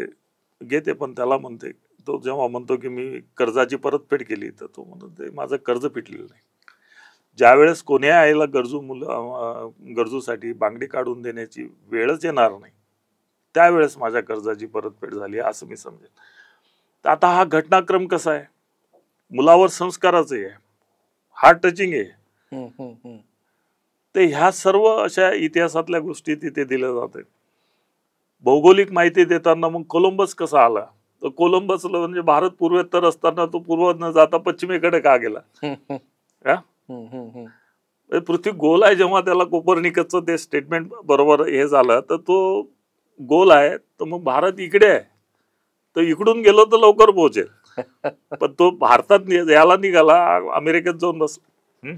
घेते, पण त्याला म्हणते, तो जेव्हा म्हणतो की मी कर्जाची परतफेड केली, तर तो म्हणतो ते माझं कर्ज फिटलेलं नाही. ज्यावेळेस कोण्या आईला गरजूसाठी बांगडी काढून देण्याची वेळच येणार नाही, त्यावेळेस माझ्या कर्जाची परतफेड झाली असं मी समजेल. तर आता हा घटनाक्रम कसा आहे, मुलावर संस्काराचं आहे, हार्ट टचिंग आहे. तर ह्या सर्व अशा इतिहासातल्या गोष्टी तिथे दिल्या जातात. भौगोलिक माहिती देताना मग कोलंबस कसा आला, तर कोलंबसला म्हणजे भारत पूर्वेत्तर असताना तो पूर्व न जाता पश्चिमेकडे का गेला. पृथ्वी गोल आहे, जेव्हा त्याला कोपर्निकसचं ते स्टेटमेंट बरोबर हे झालं, तर तो गोल आहे, तर मग भारत इकडे आहे, तर इकडून गेलो तर लवकर पोहोचेल. पण तो भारतात याला निघाला, अमेरिकेत जाऊन बसला.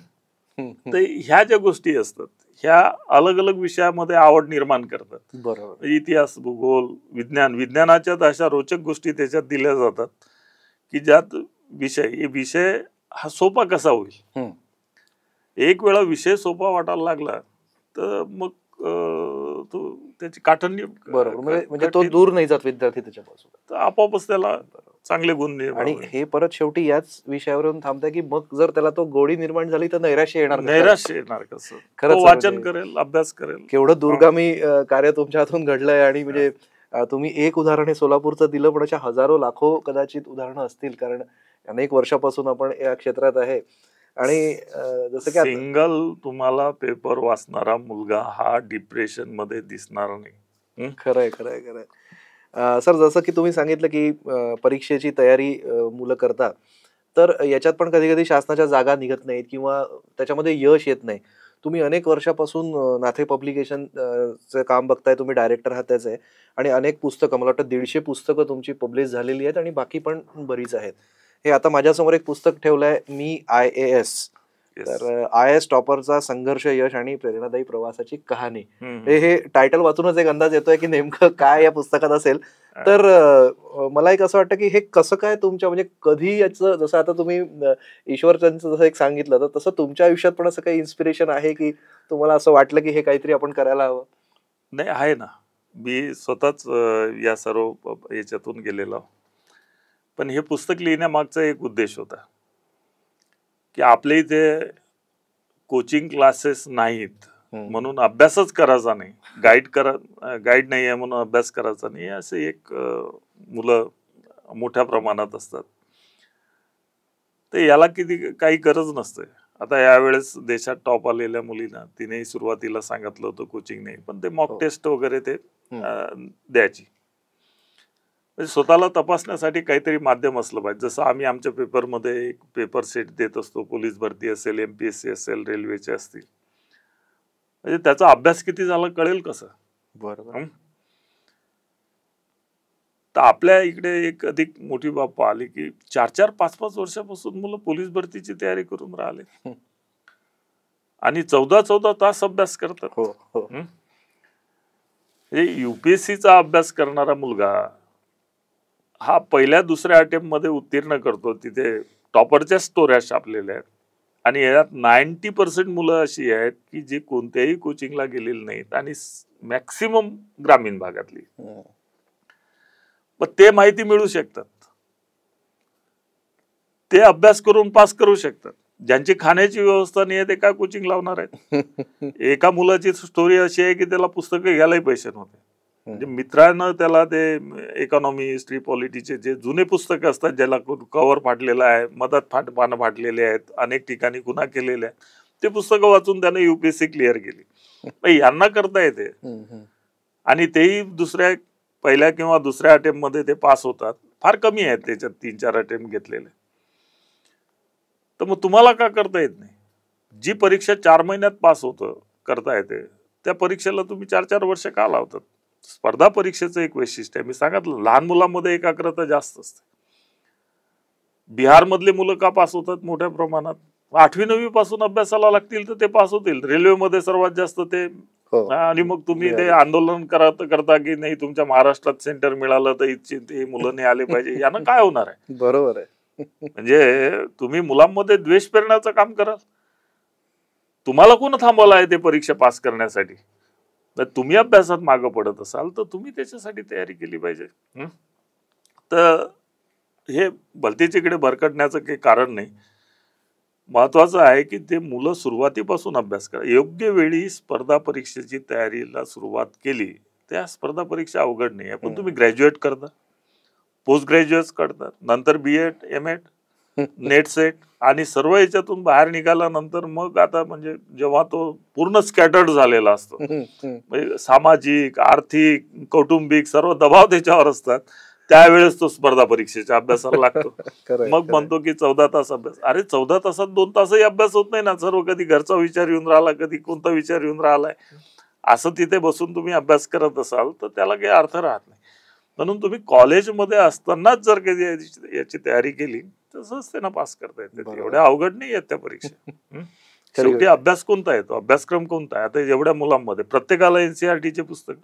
तर ह्या ज्या गोष्टी असतात ह्या अलग अलग विषयामध्ये आवड निर्माण करतात. बरोबर. इतिहास, भूगोल, विज्ञानाच्या अशा रोचक गोष्टी त्याच्यात दिल्या जातात की ज्यात विषय हा सोपा कसा होईल. एक वेळा विषय सोपा वाटायला लागला तर मग तो त्याची काठिण्य, बरोबर, म्हणजे तो दूर नाही जात विद्यार्थी त्याच्यापासून, तर आपोआपच त्याला चांगले गुण निर्माण. आणि हे परत शेवटी याच विषयावरून थांबतंय की मग जर त्याला तो गोडी निर्माण झाली तर नैराश्य येणार कसं. खरंच वाचन करेल, अभ्यास करेल. केवढं दूरगामी कार्य तुमच्या हातून घडलंय. आणि म्हणजे तुम्ही एक उदाहरण हे सोलापूरचं दिलं, पण अशा हजारो लाखो कदाचित उदाहरणं असतील, कारण अनेक वर्षापासून आपण या क्षेत्रात आहे. आणि जसं की सिंगल तुम्हाला पेपर वाचणारा मुलगा हा डिप्रेशन मध्ये दिसणार नाही. खरंय. सर, जसं की तुम्ही सांगितलं की परीक्षेची तयारी मुलं करतात, तर याच्यात पण कधी कधी शासनाच्या जागा निघत नाहीत किंवा त्याच्यामध्ये यश येत नाही. तुम्ही अनेक वर्षापासून नाथे पब्लिकेशनचं काम बघताय, तुम्ही डायरेक्टर आहात त्याचे, आणि अनेक पुस्तकं, मला वाटतं 150 पुस्तकं तुमची पब्लिश झालेली आहेत आणि बाकी पण बरीच आहेत. हे आता माझ्यासमोर एक पुस्तक ठेवलंय, मी IAS. तर IAS टॉपरचा संघर्ष, यश आणि प्रेरणादायी प्रवासाची कहाणी. हे टायटल वाचूनच एक अंदाज येतोय की नेमकं काय या पुस्तकात असेल. तर मला एक असं वाटतं की हे कसं काय तुमच्या, म्हणजे कधी याचं, जसं आता तुम्ही ईश्वरचंदचं जसं एक सांगितलं, तर तसं तुमच्या आयुष्यात पण असं काही इन्स्पिरेशन आहे की तुम्हाला असं वाटलं की हे काहीतरी आपण करायला हवं? नाही, आहे ना. मी स्वतःच या सर्व याच्यातून गेलेलो. पण हे पुस्तक लिहिण्यामागचा एक उद्देश होता की आपल्या इथे कोचिंग क्लासेस नाहीत म्हणून अभ्यासच करायचा नाही, गाईड नाही आहे म्हणून अभ्यास करायचा नाही, असे एक मुलं मोठ्या प्रमाणात असतात. तर याला काही गरज नसते. आता यावेळेस देशात टॉप आलेल्या मुलींना तिनेही सुरुवातीला सांगितलं होतं कोचिंग नाही, पण ते मॉक टेस्ट वगैरे ते द्यायची. म्हणजे स्वतःला तपासण्यासाठी काहीतरी माध्यम असलं पाहिजे. जसं आम्ही आमच्या पेपरमध्ये एक पेपर सेट देत असतो, पोलीस भरती असेल, MPSC असेल, रेल्वेचे असतील, म्हणजे त्याचा अभ्यास किती झाला कळेल कसं. बरोबर. तर आपल्या इकडे एक अधिक मोठी बाब पाहिली की 4-4, 5-5 वर्षापासून मुलं पोलीस भरतीची तयारी करून राहिले आणि 14-14 तास अभ्यास करतात. UPSCचा अभ्यास करणारा मुलगा हा पहिल्या दुसऱ्या अटेम्प्ट मध्ये उत्तीर्ण करतो, तिथे टॉपरच्या स्टोऱ्या छापलेल्या आहेत. आणि यात 90% मुलं अशी आहेत की जे कोणत्याही कोचिंगला गेलेली नाहीत आणि मॅक्सिमम ग्रामीण भागातली. पण ते माहिती मिळू शकतात, ते अभ्यास करून पास करू शकतात. ज्यांची खाण्याची व्यवस्था नाही आहे ते काय कोचिंग लावणार आहेत. एका मुलाची स्टोरी अशी आहे की त्याला पुस्तकं घ्यायलाही पैसे नव्हते. म्हणजे मित्रानं त्याला ते इकॉनॉमी, हिस्ट्री, पॉलिटीचे जे जुने पुस्तकं असतात ज्याला कव्हर फाटलेला आहे, मधात पानं फाटलेले आहेत, अनेक ठिकाणी गुन्हा केलेले आहेत, ते पुस्तकं वाचून त्याने UPSC क्लिअर केली. यांना करता येते आणि तेही पहिल्या किंवा दुसऱ्या अटेम्प्ट मध्ये ते पास होतात. फार कमी आहेत त्याच्यात 3-4 अटेम्प्ट घेतलेले. तर मग तुम्हाला का करता येत नाही? जी परीक्षा 4 महिन्यात पास करता येते त्या परीक्षेला तुम्ही 4-4 वर्ष का लावतात? स्पर्धा परीक्षेचं एक वैशिष्ट्य आहे, मी सांगितलं, लहान मुलांमध्ये एकाग्रता जास्त असते. बिहार मधले मुलं का पास होतात मोठ्या प्रमाणात? 8वी-9वी पासून अभ्यासाला लागतील तर ते पास होतील. रेल्वेमध्ये सर्वात जास्त ते. आणि मग तुम्ही ते आंदोलन करता की नाही तुमच्या महाराष्ट्रात सेंटर मिळालं तर इच्छित ते मुलं नाही आले पाहिजे. यानं काय होणार आहे? बरोबर आहे. म्हणजे तुम्ही मुलांमध्ये द्वेष पेरण्याचं काम कराल. तुम्हाला कोण थांबवलं आहे ते परीक्षा पास करण्यासाठी? तर तुम्ही अभ्यासात मागं पडत असाल तर तुम्ही त्याच्यासाठी तयारी केली पाहिजे. तर हे भलतीच्याकडे भरकटण्याचं काही कारण नाही. महत्वाचं आहे की ते मुलं सुरुवातीपासून अभ्यास करा. योग्य वेळी स्पर्धा परीक्षेची तयारीला सुरुवात केली, त्या स्पर्धा परीक्षा अवघड नाही आहे. पण तुम्ही ग्रॅज्युएट करता, पोस्ट ग्रॅज्युएट करतात, नंतर BEd, M.Ed, नेट सेट आणि सर्व याच्यातून बाहेर निघाल्यानंतर मग आता म्हणजे जेव्हा तो पूर्ण स्कॅटर्ड झालेला असतो, म्हणजे सामाजिक, आर्थिक, कौटुंबिक सर्व दबाव त्याच्यावर असतात, त्यावेळेस तो स्पर्धा परीक्षेच्या अभ्यासाला लागतो. मग म्हणतो की 14 तास अभ्यास. अरे 14 तासात 2 तासही अभ्यास होत नाही ना. सर्व कधी घरचा विचार येऊन राहिला, कधी कोणता विचार येऊन राहिलाय, असं तिथे बसून तुम्ही अभ्यास करत असाल तर त्याला काही अर्थ राहत नाही. म्हणून तुम्ही कॉलेजमध्ये असतानाच जर कधी याची तयारी केली तसंच त्यांना पास करता येते. एवढ्या अवघड नाही आहेत त्या परीक्षा. शेवटी अभ्यास कोणता येतो, अभ्यासक्रम कोणता आहे? आता एवढ्या मुलांमध्ये प्रत्येकाला NCERT पुस्तक.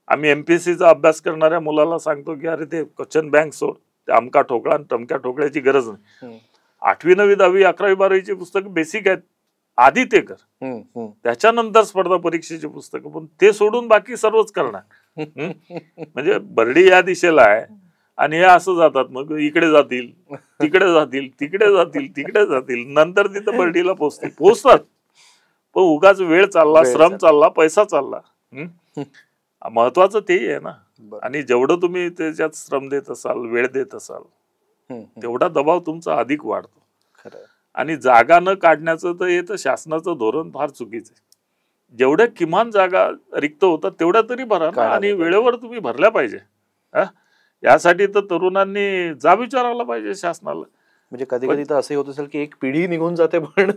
आम्ही MPSCचा अभ्यास करणाऱ्या मुलाला सांगतो की अरे ते क्वेश्चन बँक सोड, ते अमका ठोकळा टमक्या ठोकळ्याची गरज नाही. 8वी, 9वी, 10वी, 11वी, 12वीची पुस्तक बेसिक आहेत, आधी ते कर, त्याच्यानंतर स्पर्धा परीक्षेची पुस्तकं. पण ते सोडून बाकी सर्वच करणार. म्हणजे बर्डी या दिशेला आहे आणि हे असं जातात, मग इकडे जातील, तिकडे जातील, तिकडे जातील, तिकडे जातील, नंतर तिथं बर्डीला पोहोचतात. पण उगाच वेळ चालला, श्रम चालला, पैसा चालला. महत्वाचं ते आहे ना. आणि जेवढं तुम्ही त्याच्यात श्रम देत असाल, वेळ देत असाल, तेवढा दबाव तुमचा अधिक वाढतो. आणि जागा न काढण्याचं तर हे तर शासनाचं धोरण फार चुकीचं आहे. जेवढ्या किमान जागा रिक्त होतात तेवढ्या तरी भरा ना, आणि वेळेवर तुम्ही भरल्या पाहिजे. यासाठी तर तरुणांनी विचारायला पाहिजे शासनाला. म्हणजे कधी कधी तर असे होत असेल की एक पिढी निघून जाते, पण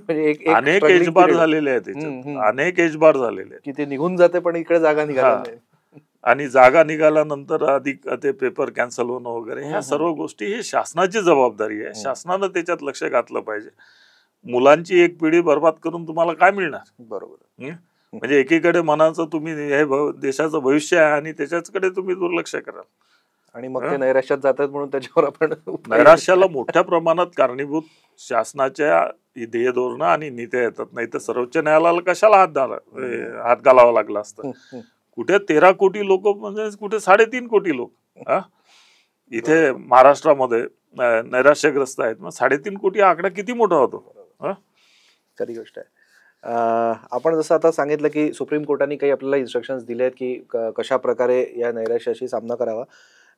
अनेक एजबार झालेले आहेत त्याच्यात, अनेक एजबार झालेले आहेत की ते निघून जाते पण इकडे जागा निघाल्या नाही. आणि जागा निघाल्यानंतर अधिक ते पेपर कॅन्सल होणं वगैरे, ह्या सर्व गोष्टी ही शासनाची जबाबदारी आहे. शासनानं त्याच्यात लक्ष घातलं पाहिजे. मुलांची एक पिढी बर्बाद करून तुम्हाला काय मिळणार? बरोबर. म्हणजे एकीकडे मनाचं तुम्ही हे देशाचं भविष्य आहे आणि त्याच्याकडे तुम्ही दुर्लक्ष कराल आणि मग ते नैराश्यात जातात. म्हणून त्याच्यावर आपण नैराश्याला मोठ्या प्रमाणात कारणीभूत शासनाच्या ध्येय धोरणं आणि नीत्या येतात. नाही तर सर्वोच्च न्यायालयाला कशाला हात घालावा लागला असता. कुठे 13 कोटी लोक म्हणजे कुठे 3.5 कोटी लोक. इथे महाराष्ट्रामध्ये नैराश्यग्रस्त आहेत. मग 3.5 कोटी आकडा किती मोठा होतो. खरी गोष्ट आहे. आपण जसं आता सांगितलं की सुप्रीम कोर्टाने काही आपल्याला इन्स्ट्रक्शन्स दिले आहेत की कशा प्रकारे या नैराश्याशी सामना करावा.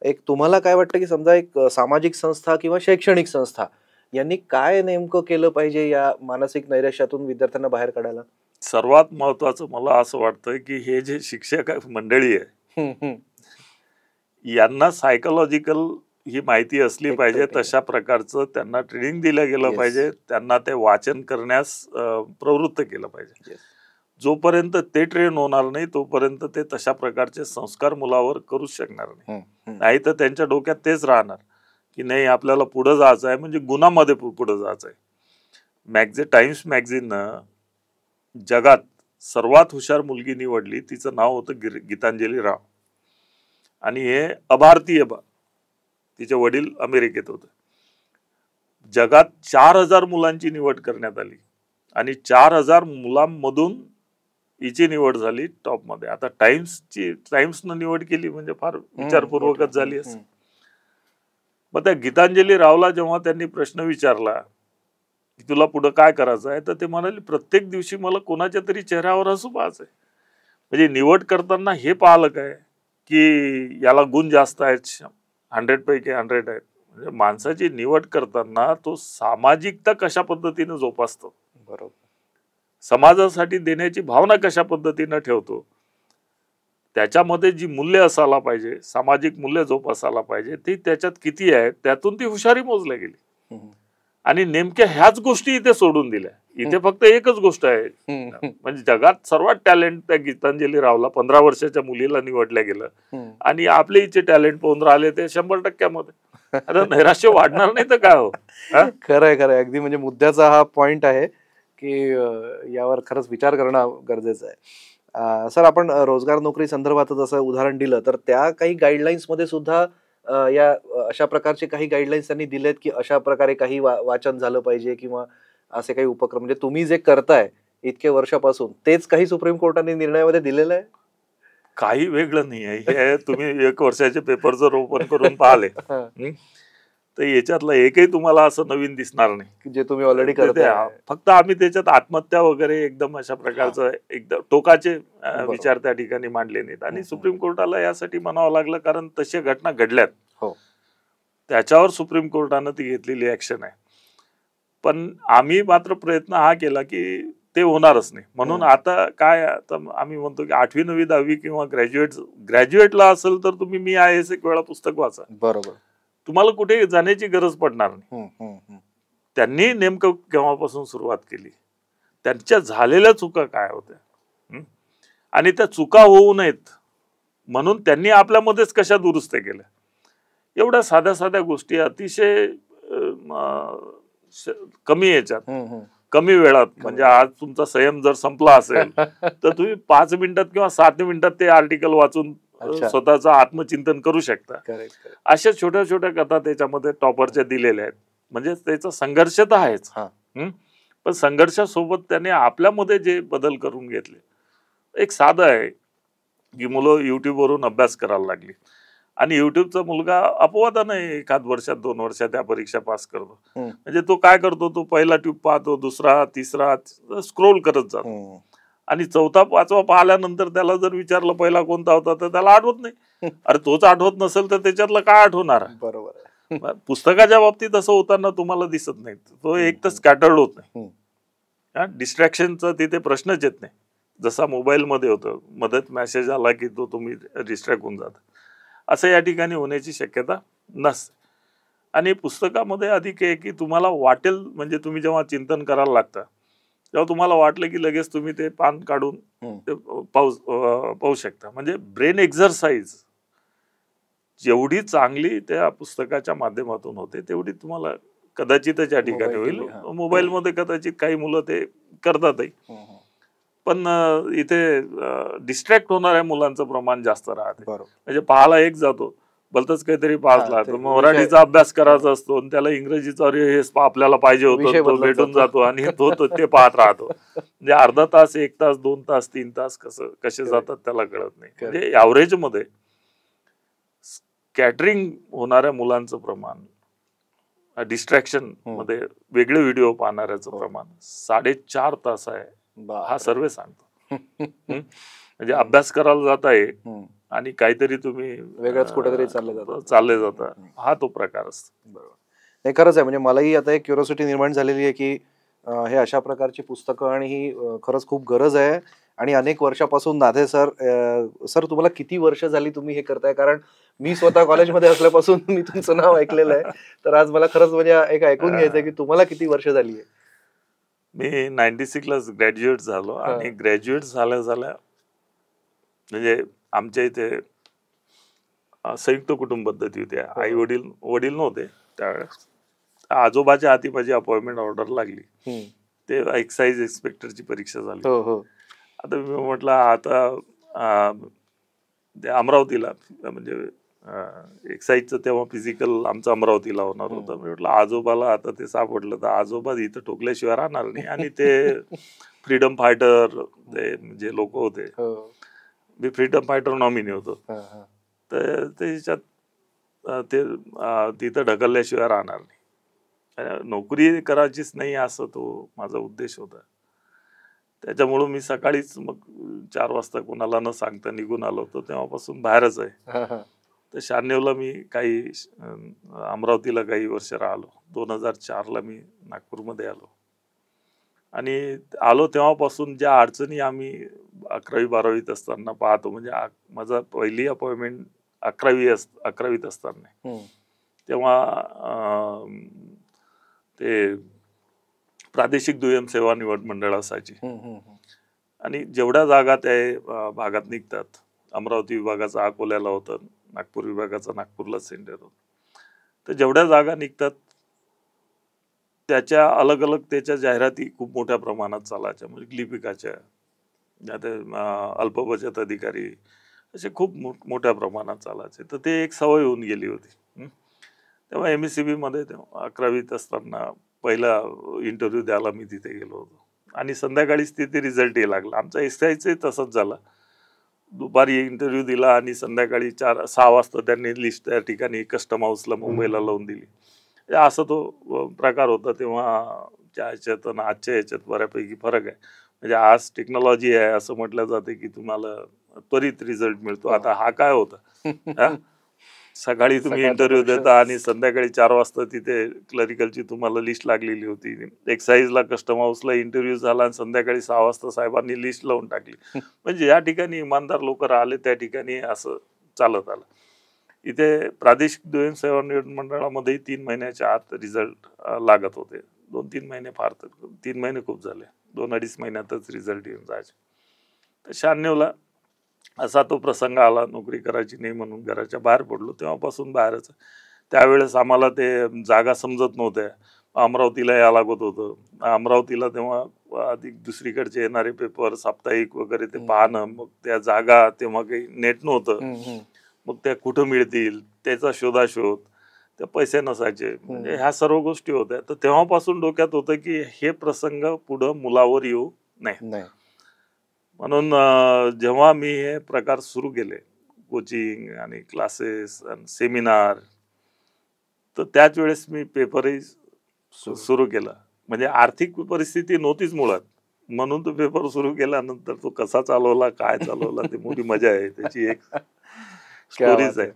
एक तुम्हाला काय वाटतं की समजा एक सामाजिक संस्था किंवा शैक्षणिक संस्था यांनी काय नेमकं केलं पाहिजे या मानसिक नैराश्यातून विद्यार्थ्यांना बाहेर काढायला? सर्वात महत्वाचं मला असं वाटतं की हे जे शिक्षक मंडळी आहे यांना सायकोलॉजिकल ही माहिती असली पाहिजे. तशा प्रकारचं त्यांना ट्रेनिंग दिलं गेलं पाहिजे. त्यांना ते वाचन करण्यास प्रवृत्त केलं पाहिजे. जोपर्यंत ते ट्रेन होणार नाही तोपर्यंत ते तशा प्रकारचे संस्कार मुलावर करूच शकणार नाही. नाही तर त्यांच्या डोक्यात तेच राहणार की नाही आपल्याला पुढे जायचं आहे, म्हणजे गुन्हामध्ये पुढे जायचं आहे. टाइम्स मॅगझिननं जगात सर्वात हुशार मुलगी निवडली. तिचं नाव होतं गीतांजली राव आणि हे अभारतीय तिचे वडील अमेरिकेत होते. जगात 4000 मुलांची निवड करण्यात आली आणि 4000 मुलांमधून हिची निवड झाली टॉप मध्ये. आता टाइम्सनं निवड केली म्हणजे फार विचारपूर्वकच झाली असं. मग त्या गीतांजली रावला जेव्हा त्यांनी प्रश्न विचारला की तुला पुढे काय करायचं आहे, तर ते म्हणाले प्रत्येक दिवशी मला कोणाच्या तरी चेहऱ्यावर हसू पाहायचंय. म्हणजे निवड करताना हे पाहिलं काय की याला गुण जास्त आहेत, 100 पैकी 100 आहेत. म्हणजे माणसाची निवड करताना तो सामाजिकता कशा पद्धतीने जोपासतो, बरोबर, समाजासाठी देण्याची भावना कशा पद्धतीने ठेवतो, त्याच्यामध्ये जी मूल्य असायला पाहिजे, सामाजिक मूल्य जोपासायला पाहिजे, ती त्याच्यात किती आहेत त्यातून ती हुशारी मोजल्या गेली. आणि नेमक्या ह्याच गोष्टी इथे सोडून दिल्या. इथे फक्त एकच गोष्ट आहे, म्हणजे जगात सर्वात टॅलेंट त्या गीतांजली रावला 15 वर्षाच्या मुलीला निवडल्या गेलं आणि आपले इथे टॅलेंट पाहून राहिले ते 100%मध्ये. आता नैराश्य वाढणार नाही तर काय हो. खरंय खरंय, अगदी म्हणजे मुद्द्याचा हा पॉइंट आहे की यावर खरंच विचार करणं गरजेचं आहे. सर, आपण रोजगार नोकरी संदर्भात जसं उदाहरण दिलं तर त्या काही गाईडलाईन्स मध्ये सुद्धा या अशा प्रकारचे काही गाईडलाईन्स त्यांनी दिलेत की अशा प्रकारे काही वाचन झालं पाहिजे किंवा असे काही उपक्रम, म्हणजे तुम्ही जे करताय इतके वर्षापासून तेच काही सुप्रीम कोर्टाने निर्णयामध्ये दिलेलं आहे? काही वेगळं नाही आहे. हे तुम्ही 1 वर्षाचे पेपर जर ओपन करून पाहिले तर याच्यातलं एकही तुम्हाला असं नवीन दिसणार नाही जे तुम्ही ऑलरेडी करताय. फक्त आम्ही त्याच्यात आत्महत्या वगैरे एकदम अशा प्रकारचं एकदम टोकाचे विचार त्या ठिकाणी मांडले नाहीत. आणि सुप्रीम कोर्टाला यासाठी म्हणावं लागलं कारण तशा घटना घडल्यात. त्याच्यावर सुप्रीम कोर्टानं ती घेतलेली ऍक्शन आहे. पण आम्ही मात्र प्रयत्न हा केला की ते होणारच नाही. म्हणून आता काय, आता आम्ही म्हणतो की 8वी 9वी 10वी किंवा ग्रॅज्युएटला असेल तर तुम्ही मी IAS एक वेळा पुस्तक वाचा. बरोबर, तुम्हाला कुठे जाण्याची गरज पडणार नाही. त्यांनी नेमकं केव्हापासून सुरुवात केली, त्यांच्या झालेल्या चुका काय होत्या आणि त्या चुका होऊ नयेत म्हणून त्यांनी आपल्यामध्येच कशा दुरुस्त केल्या. एवढ्या साध्या साध्या गोष्टी अतिशय कमी याच्यात कमी वेळात, म्हणजे आज तुमचा संयम जर संपला असेल तर तुम्ही 5 मिनिटात किंवा 7 मिनिटात ते आर्टिकल वाचून स्वतःचं आत्मचिंतन करू शकता. अशा छोट्या छोट्या कथा त्याच्यामध्ये टॉपरच्या दिलेल्या आहेत. म्हणजे त्याचा संघर्ष तर आहेच, पण संघर्षासोबत त्याने आपल्यामध्ये जे बदल करून घेतले. एक साधं आहे की मुलं युट्यूबवरून अभ्यास करायला लागली आणि युट्यूबचा मुलगा अपवादाने 1 वर्षात 2 वर्षात त्या परीक्षा पास करतो. म्हणजे तो काय करतो, तो पहिला ट्यूब पाहतो, दुसरा तिसरा स्क्रोल करत जातो आणि 4था 5वा पाहिल्यानंतर त्याला जर विचारलं पहिला कोणता होता तर त्याला आठवत नाही. अरे तोच आठवत नसेल तर त्याच्यातलं काय आठवणार? बरोबर. पुस्तकाच्या बाबतीत असं होताना तुम्हाला दिसत नाही. तो एक तर स्कॅटर्ड होत नाही, डिस्ट्रॅक्शनचा तिथे प्रश्नच येत नाही. जसा मोबाईल मध्ये होतं, मदत मेसेज आला की तो तुम्ही डिस्ट्रॅक्ट होऊन जाता, असं या ठिकाणी होण्याची शक्यता नसते. आणि पुस्तकामध्ये अधिक आहे की तुम्हाला वाटेल, म्हणजे तुम्ही जेव्हा चिंतन करायला लागता तेव्हा तुम्हाला वाटलं की लगेच तुम्ही ते पान काढून ते पाहू शकता. म्हणजे ब्रेन एक्झरसाइज जेवढी चांगली त्या पुस्तकाच्या माध्यमातून होते तेवढी तुम्हाला कदाचितच या ठिकाणी होईल. मोबाईल मध्ये कदाचित काही मुलं ते करतातही, पण इथे डिस्ट्रॅक्ट होणाऱ्या मुलांचं प्रमाण जास्त राहते. म्हणजे पाहायला एक जातो, भलतच काहीतरी पास हा, लागतो. ते मराठीचा अभ्यास करायचा असतो आणि त्याला इंग्रजीचा हे आपल्याला पाहिजे विषय होतं, तो बदलत भेटून जातो. जातो आणि तो ते पाहत राहतो. म्हणजे अर्धा तास, 1 तास, 2 तास, 3 तास कसे जातात त्याला कळत नाही. म्हणजे ऍव्हरेज मध्ये स्कॅटरिंग होणाऱ्या मुलांचं प्रमाण, डिस्ट्रॅक्शन मध्ये वेगळे व्हिडिओ पाहणाऱ्याचं प्रमाण 4.5 तास आहे, हा सर्वे सांगतो. म्हणजे अभ्यास करायला जात आहे आणि काहीतरी तुम्ही वेगळंच कुठेतरी चालले जाता, हा तो प्रकार असतो. बरोबर. नाही, खरंच आहे. म्हणजे मलाही आता एक क्युरिओसिटी निर्माण झालेली आहे की हे अशा प्रकारची पुस्तकं आणि ही खरंच खूप गरज आहे. आणि अनेक वर्षापासून नाथे सर, सर तुम्हाला किती वर्ष झाली तुम्ही हे करताय? कारण मी स्वतः कॉलेजमध्ये असल्यापासून मी तुमचं नाव ऐकलेलं आहे. तर आज मला खरंच म्हणजे एक ऐकून घ्यायचं आहे की तुम्हाला किती वर्ष झाली आहे? मी 96 ला ग्रॅज्युएट झालो आणि ग्रॅज्युएट झाल्या म्हणजे आमच्या इथे संयुक्त कुटुंब पद्धती होती. आई वडील नव्हते त्यावेळेस. आजोबाच्या हाती माझी अपॉइंटमेंट ऑर्डर लागली. ते एक्साइज इन्स्पेक्टरची परीक्षा झाली. आता मी म्हटलं आता ते अमरावतीला, म्हणजे एक्साइजचं तेव्हा फिजिकल आमचं अमरावतीला होणार होतं. मी म्हटलं आजोबाला आता ते सापडलं तर आजोबा इथं ठोकल्याशिवाय राहणार नाही. आणि ते फ्रीडम फायटर ते जे लोक होते, मी फ्रीडम फायटर नॉमिनी होतो, तर त्याच्यात ते तिथं ढकलल्याशिवाय राहणार नाही. नोकरी करायचीच नाही असं तो माझा उद्देश होता. त्याच्यामुळं मी सकाळीच मग 4 वाजता कोणाला न सांगता निघून आलो होतो. तेव्हापासून बाहेरच आहे. तर 96ला मी अमरावतीला काही वर्ष राहिलो. 2004ला मी नागपूरमध्ये आलो. आणि आलो तेव्हापासून ज्या अडचणी आम्ही 11वी 12वीत असताना पाहतो, म्हणजे माझा पहिली अपॉइंटमेंट 11वीत असताना, तेव्हा ते प्रादेशिक दुय्यम सेवा निवड मंडळ असायची. आणि जेवढ्या जागा त्या भागात निघतात, अमरावती विभागाचा अकोल्याला होतं, नागपूर विभागाचा नागपूरला सेंटर होतं, तर जेवढ्या जागा निघतात त्याच्या अलग त्याच्या जाहिराती खूप मोठ्या प्रमाणात चालायच्या. म्हणजे लिपिकाच्या, अल्प बचत अधिकारी, असे खूप मोठ्या प्रमाणात चालायचे. तर ते एक सवय होऊन गेली होती. तेव्हा MSCB मध्ये 11वीत असताना पहिला इंटरव्ह्यू द्यायला मी तिथे गेलो होतो. आणि संध्याकाळीच तिथे रिझल्ट यायला लागला. आमचा एक्साइजही तसंच झाला. दुपारी इंटरव्ह्यू दिला आणि संध्याकाळी 4-6 वाजता त्यांनी लिस्ट त्या ठिकाणी कस्टम हाऊसला मुंबईला लावून दिली. असा तो प्रकार होता तेव्हाच्या ह्याच्यात आणि आजच्या ह्याच्यात बऱ्यापैकी फरक आहे. म्हणजे आज टेक्नॉलॉजी आहे, असं म्हटलं जाते की तुम्हाला त्वरित रिझल्ट मिळतो. आता हा काय होता, सकाळी तुम्ही इंटरव्ह्यू देता आणि संध्याकाळी 4 वाजता तिथे क्लरिकलची तुम्हाला लिस्ट लागलेली होती. एक्साइजला कस्टम हाऊसला इंटरव्ह्यू झाला आणि संध्याकाळी 6 वाजता साहेबांनी लिस्ट लावून टाकली. म्हणजे या ठिकाणी इमानदार लोक राहिले, त्या ठिकाणी असं चालत आलं. इथे प्रादेशिक दुय्यम सेवा निवड मंडळामध्येही 3 महिन्याच्या आत रिझल्ट लागत होते. 2-3 महिने फार, तर 3 महिने खूप झाले, 2-2.5 महिन्यातच रिझल्ट येऊन जायचे. तर 96ला असा तो प्रसंग आला, नोकरी करायची नाही म्हणून घराच्या बाहेर पडलो. तेव्हापासून बाहेरच. त्यावेळेस आम्हाला ते जागा समजत नव्हत्या. अमरावतीला यावं लागत होतं. अमरावतीला तेव्हा अधिक दुसरीकडचे येणारे पेपर, साप्ताहिक वगैरे ते पाहणं, मग त्या जागा तेव्हा काही नेट नव्हतं, मग त्या कुठं मिळतील त्याचा शोधाशोध, त्या पैसे नसायचे, म्हणजे ह्या सर्व गोष्टी होत्या. तर तेव्हापासून डोक्यात होतं की हे प्रसंग पुढं मुलावर येऊ नये. म्हणून जेव्हा मी हे प्रकार सुरू केले, कोचिंग आणि क्लासेस आणि सेमिनार, तर त्याच वेळेस मी पेपरही सुरू केला. म्हणजे आर्थिक परिस्थिती नव्हतीच मुळात, म्हणून तो पेपर सुरू केल्यानंतर तो कसा चालवला, काय चालवला, ते मोठी मजा आहे, त्याची एक स्टोरीज आहे.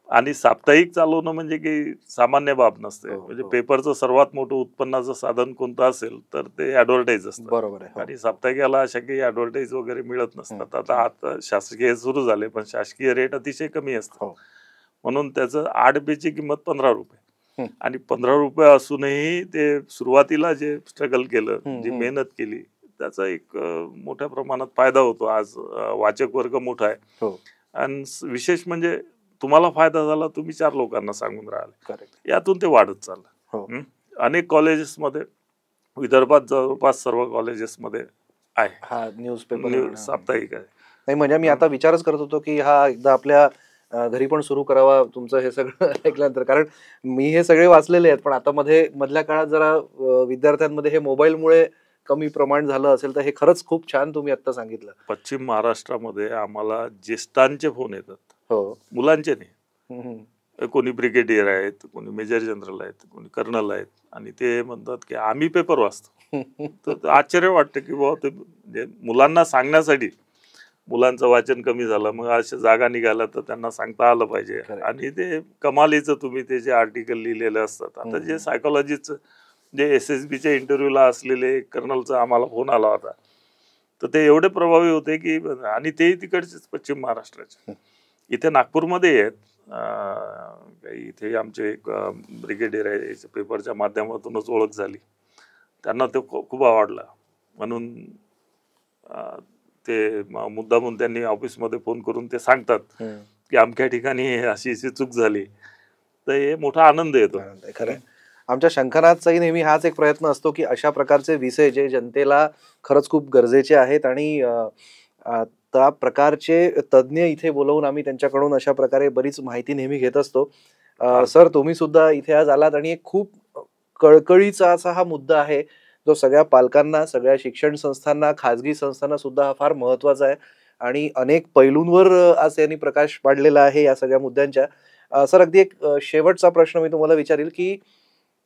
आणि साप्ताहिक चालवणं म्हणजे काही सामान्य बाब नसते. म्हणजे पेपरचं सर्वात मोठं उत्पन्नाचं साधन कोणतं असेल तर ते ऍडव्हर्टाईज असतं. बरोबर आहे. आणि साप्ताहिकाला अशा काही ऍडव्हर्टाईज वगैरे मिळत नसतात. आता शासकीय सुरू झाले, पण शासकीय रेट अतिशय कमी असतो. म्हणून त्याचं 8 पेची किंमत 15 रुपये. आणि 15 रुपये असूनही ते सुरुवातीला जे स्ट्रगल केलं, जी मेहनत केली, त्याचा एक मोठ्या प्रमाणात फायदा होतो. आज वाचक वर्ग मोठा आहे. आणि विशेष म्हणजे तुम्हाला फायदा झाला, तुम्ही 4 लोकांना सांगून राहिले, यातून ते वाढत चाललं. अनेक कॉलेजेसमध्ये, विदर्भात जवळपास सर्व कॉलेजेसमध्ये आहे हा न्यूजपेपर साप्ताहिक आहे. नाही, म्हणजे मी आता विचारच करत होतो की हा एकदा आपल्या घरी पण सुरू करावा तुमचं हे सगळं ऐकल्यानंतर. कारण मी हे सगळे वाचलेले आहेत, पण आता मधल्या काळात जरा विद्यार्थ्यांमध्ये हे मोबाईलमुळे कमी प्रमाण झालं असेल, तर हे खरंच खूप छान तुम्ही आता सांगितलं. पश्चिम महाराष्ट्रामध्ये आम्हाला ज्येष्ठांचे फोन येतात, हो. मुलांचे नाही. हम्म. कोणी ब्रिगेडियर आहेत, कोणी मेजर जनरल आहेत, कोणी कर्नल आहेत, आणि ते म्हणतात की आम्ही पेपर वाचतो. तर आश्चर्य वाटतं की बाबा ते म्हणजे मुलांना सांगण्यासाठी, मुलांचं वाचन कमी झालं, मग अशा जागा निघाल्या तर त्यांना सांगता आलं पाहिजे. आणि ते कमालीचं तुम्ही ते जे आर्टिकल लिहिलेले असतात. आता जे सायकोलॉजीचं जे SSBच्या इंटरव्ह्यूला असलेले कर्नलचा आम्हाला फोन आला होता, तर ते एवढे प्रभावी होते की, आणि तेही तिकडचेच पश्चिम महाराष्ट्राचे. इथे नागपूरमध्ये आहेत काही, इथे आमचे एक ब्रिगेडियर आहे, पेपरच्या माध्यमातूनच ओळख झाली, त्यांना ते खूप आवडला. म्हणून ते मुद्दामून त्यांनी ऑफिसमध्ये फोन करून ते सांगतात की अमक्या ठिकाणी अशी चूक झाली. तर हे मोठा आनंद येतो. खरं. आमच्या शंखनाथचाही नेहमी हाच एक प्रयत्न असतो की अशा प्रकारचे विषय जे जनतेला खरंच खूप गरजेचे आहेत, आणि त्या प्रकारचे तज्ज्ञ इथे बोलवून आम्ही त्यांच्याकडून अशा प्रकारे बरीच माहिती नेहमी घेत असतो. सर, तुम्ही सुद्धा इथे आज आलात, आणि एक खूप कळकळीचा असा हा मुद्दा आहे जो सगळ्या पालकांना, सगळ्या शिक्षण संस्थांना, खाजगी संस्थांना सुद्धा हा फार महत्वाचा आहे, आणि अनेक पैलूंवर आज यांनी प्रकाश पाडलेला आहे या सगळ्या मुद्द्यांच्या. सर, अगदी एक शेवटचा प्रश्न मी तुम्हाला विचारेल की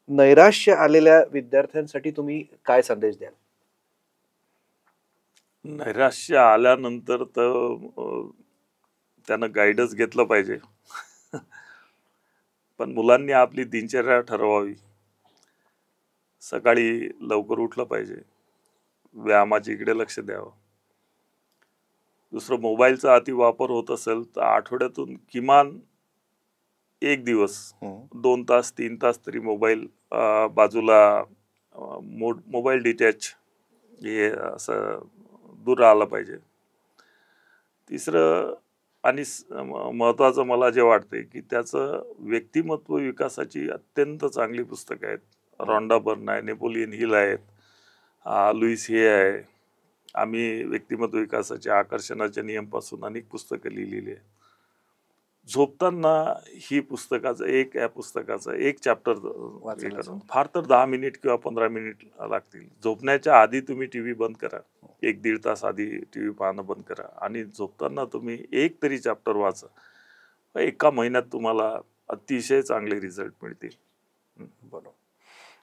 नैराश्य आलेल्या विद्यार्थ्यांसाठी तुम्ही काय संदेश द्याल? नैराश्य आल्यानंतर तर त्यानं गाईडच घेतलं पाहिजे. पण मुलांनी आपली दिनचर्या ठरवावी. सकाळी लवकर उठलं पाहिजे, व्यायामाच्या इकडे लक्ष द्यावं. दुसरं, मोबाईलचा अति वापर होत असेल तर आठवड्यातून किमान एक दिवस 2 तास 3 तास तरी मोबाईल बाजूला, मोबाईल डिटॅच, हे असं दूर राहिलं पाहिजे. तिसरं आणि महत्वाचं मला जे वाटते की त्याचं व्यक्तिमत्व विकासाची अत्यंत चांगली पुस्तकं आहेत. रॉन्डा बर्न आहे, नेपोलियन हिल आहेत, लुईस हे आहे. आम्ही व्यक्तिमत्व विकासाच्या आकर्षणाच्या नियमपासून अनेक पुस्तकं लिहिलेली आहेत. झोपताना ही पुस्तकाचं या पुस्तकाचं एक चॅप्टर फार तर 10 मिनिट किंवा 15 मिनिट लागतील. झोपण्याच्या आधी तुम्ही टीव्ही बंद करा, 1-1.5 तास आधी टीव्ही पाहणं बंद करा, आणि झोपताना तुम्ही एक तरी चॅप्टर वाचा. एका महिन्यात तुम्हाला अतिशय चांगले रिझल्ट मिळतील. बरोबर.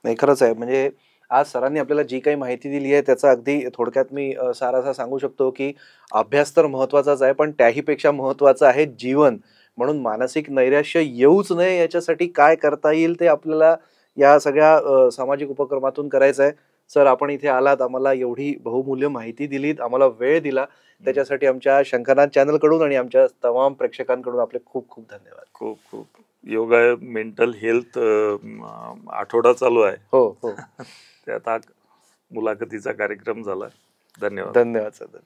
नाही, खरंच आहे. म्हणजे आज सरांनी आपल्याला जी काही माहिती दिली आहे त्याचा अगदी थोडक्यात मी सार असा सांगू शकतो की अभ्यास तर महत्वाचाच आहे, पण त्याही पेक्षा महत्वाचं आहे जीवन. म्हणून मानसिक नैराश्य येऊच नये याच्यासाठी काय करता येईल ते आपल्याला या सगळ्या सामाजिक उपक्रमातून करायचं आहे. सर, आपण इथे आलात, आम्हाला एवढी बहुमूल्य माहिती दिलीत, आम्हाला वेळ दिला, त्याच्यासाठी आमच्या शंखनाथ चॅनल कडून आणि आमच्या तमाम प्रेक्षकांकडून आपले खूप खूप धन्यवाद. खूप खूप. योगा मेंटल हेल्थ आठवडा चालू आहे. हो हो. त्यात मुलाखतीचा कार्यक्रम झाला. धन्यवाद. धन्यवाद सर.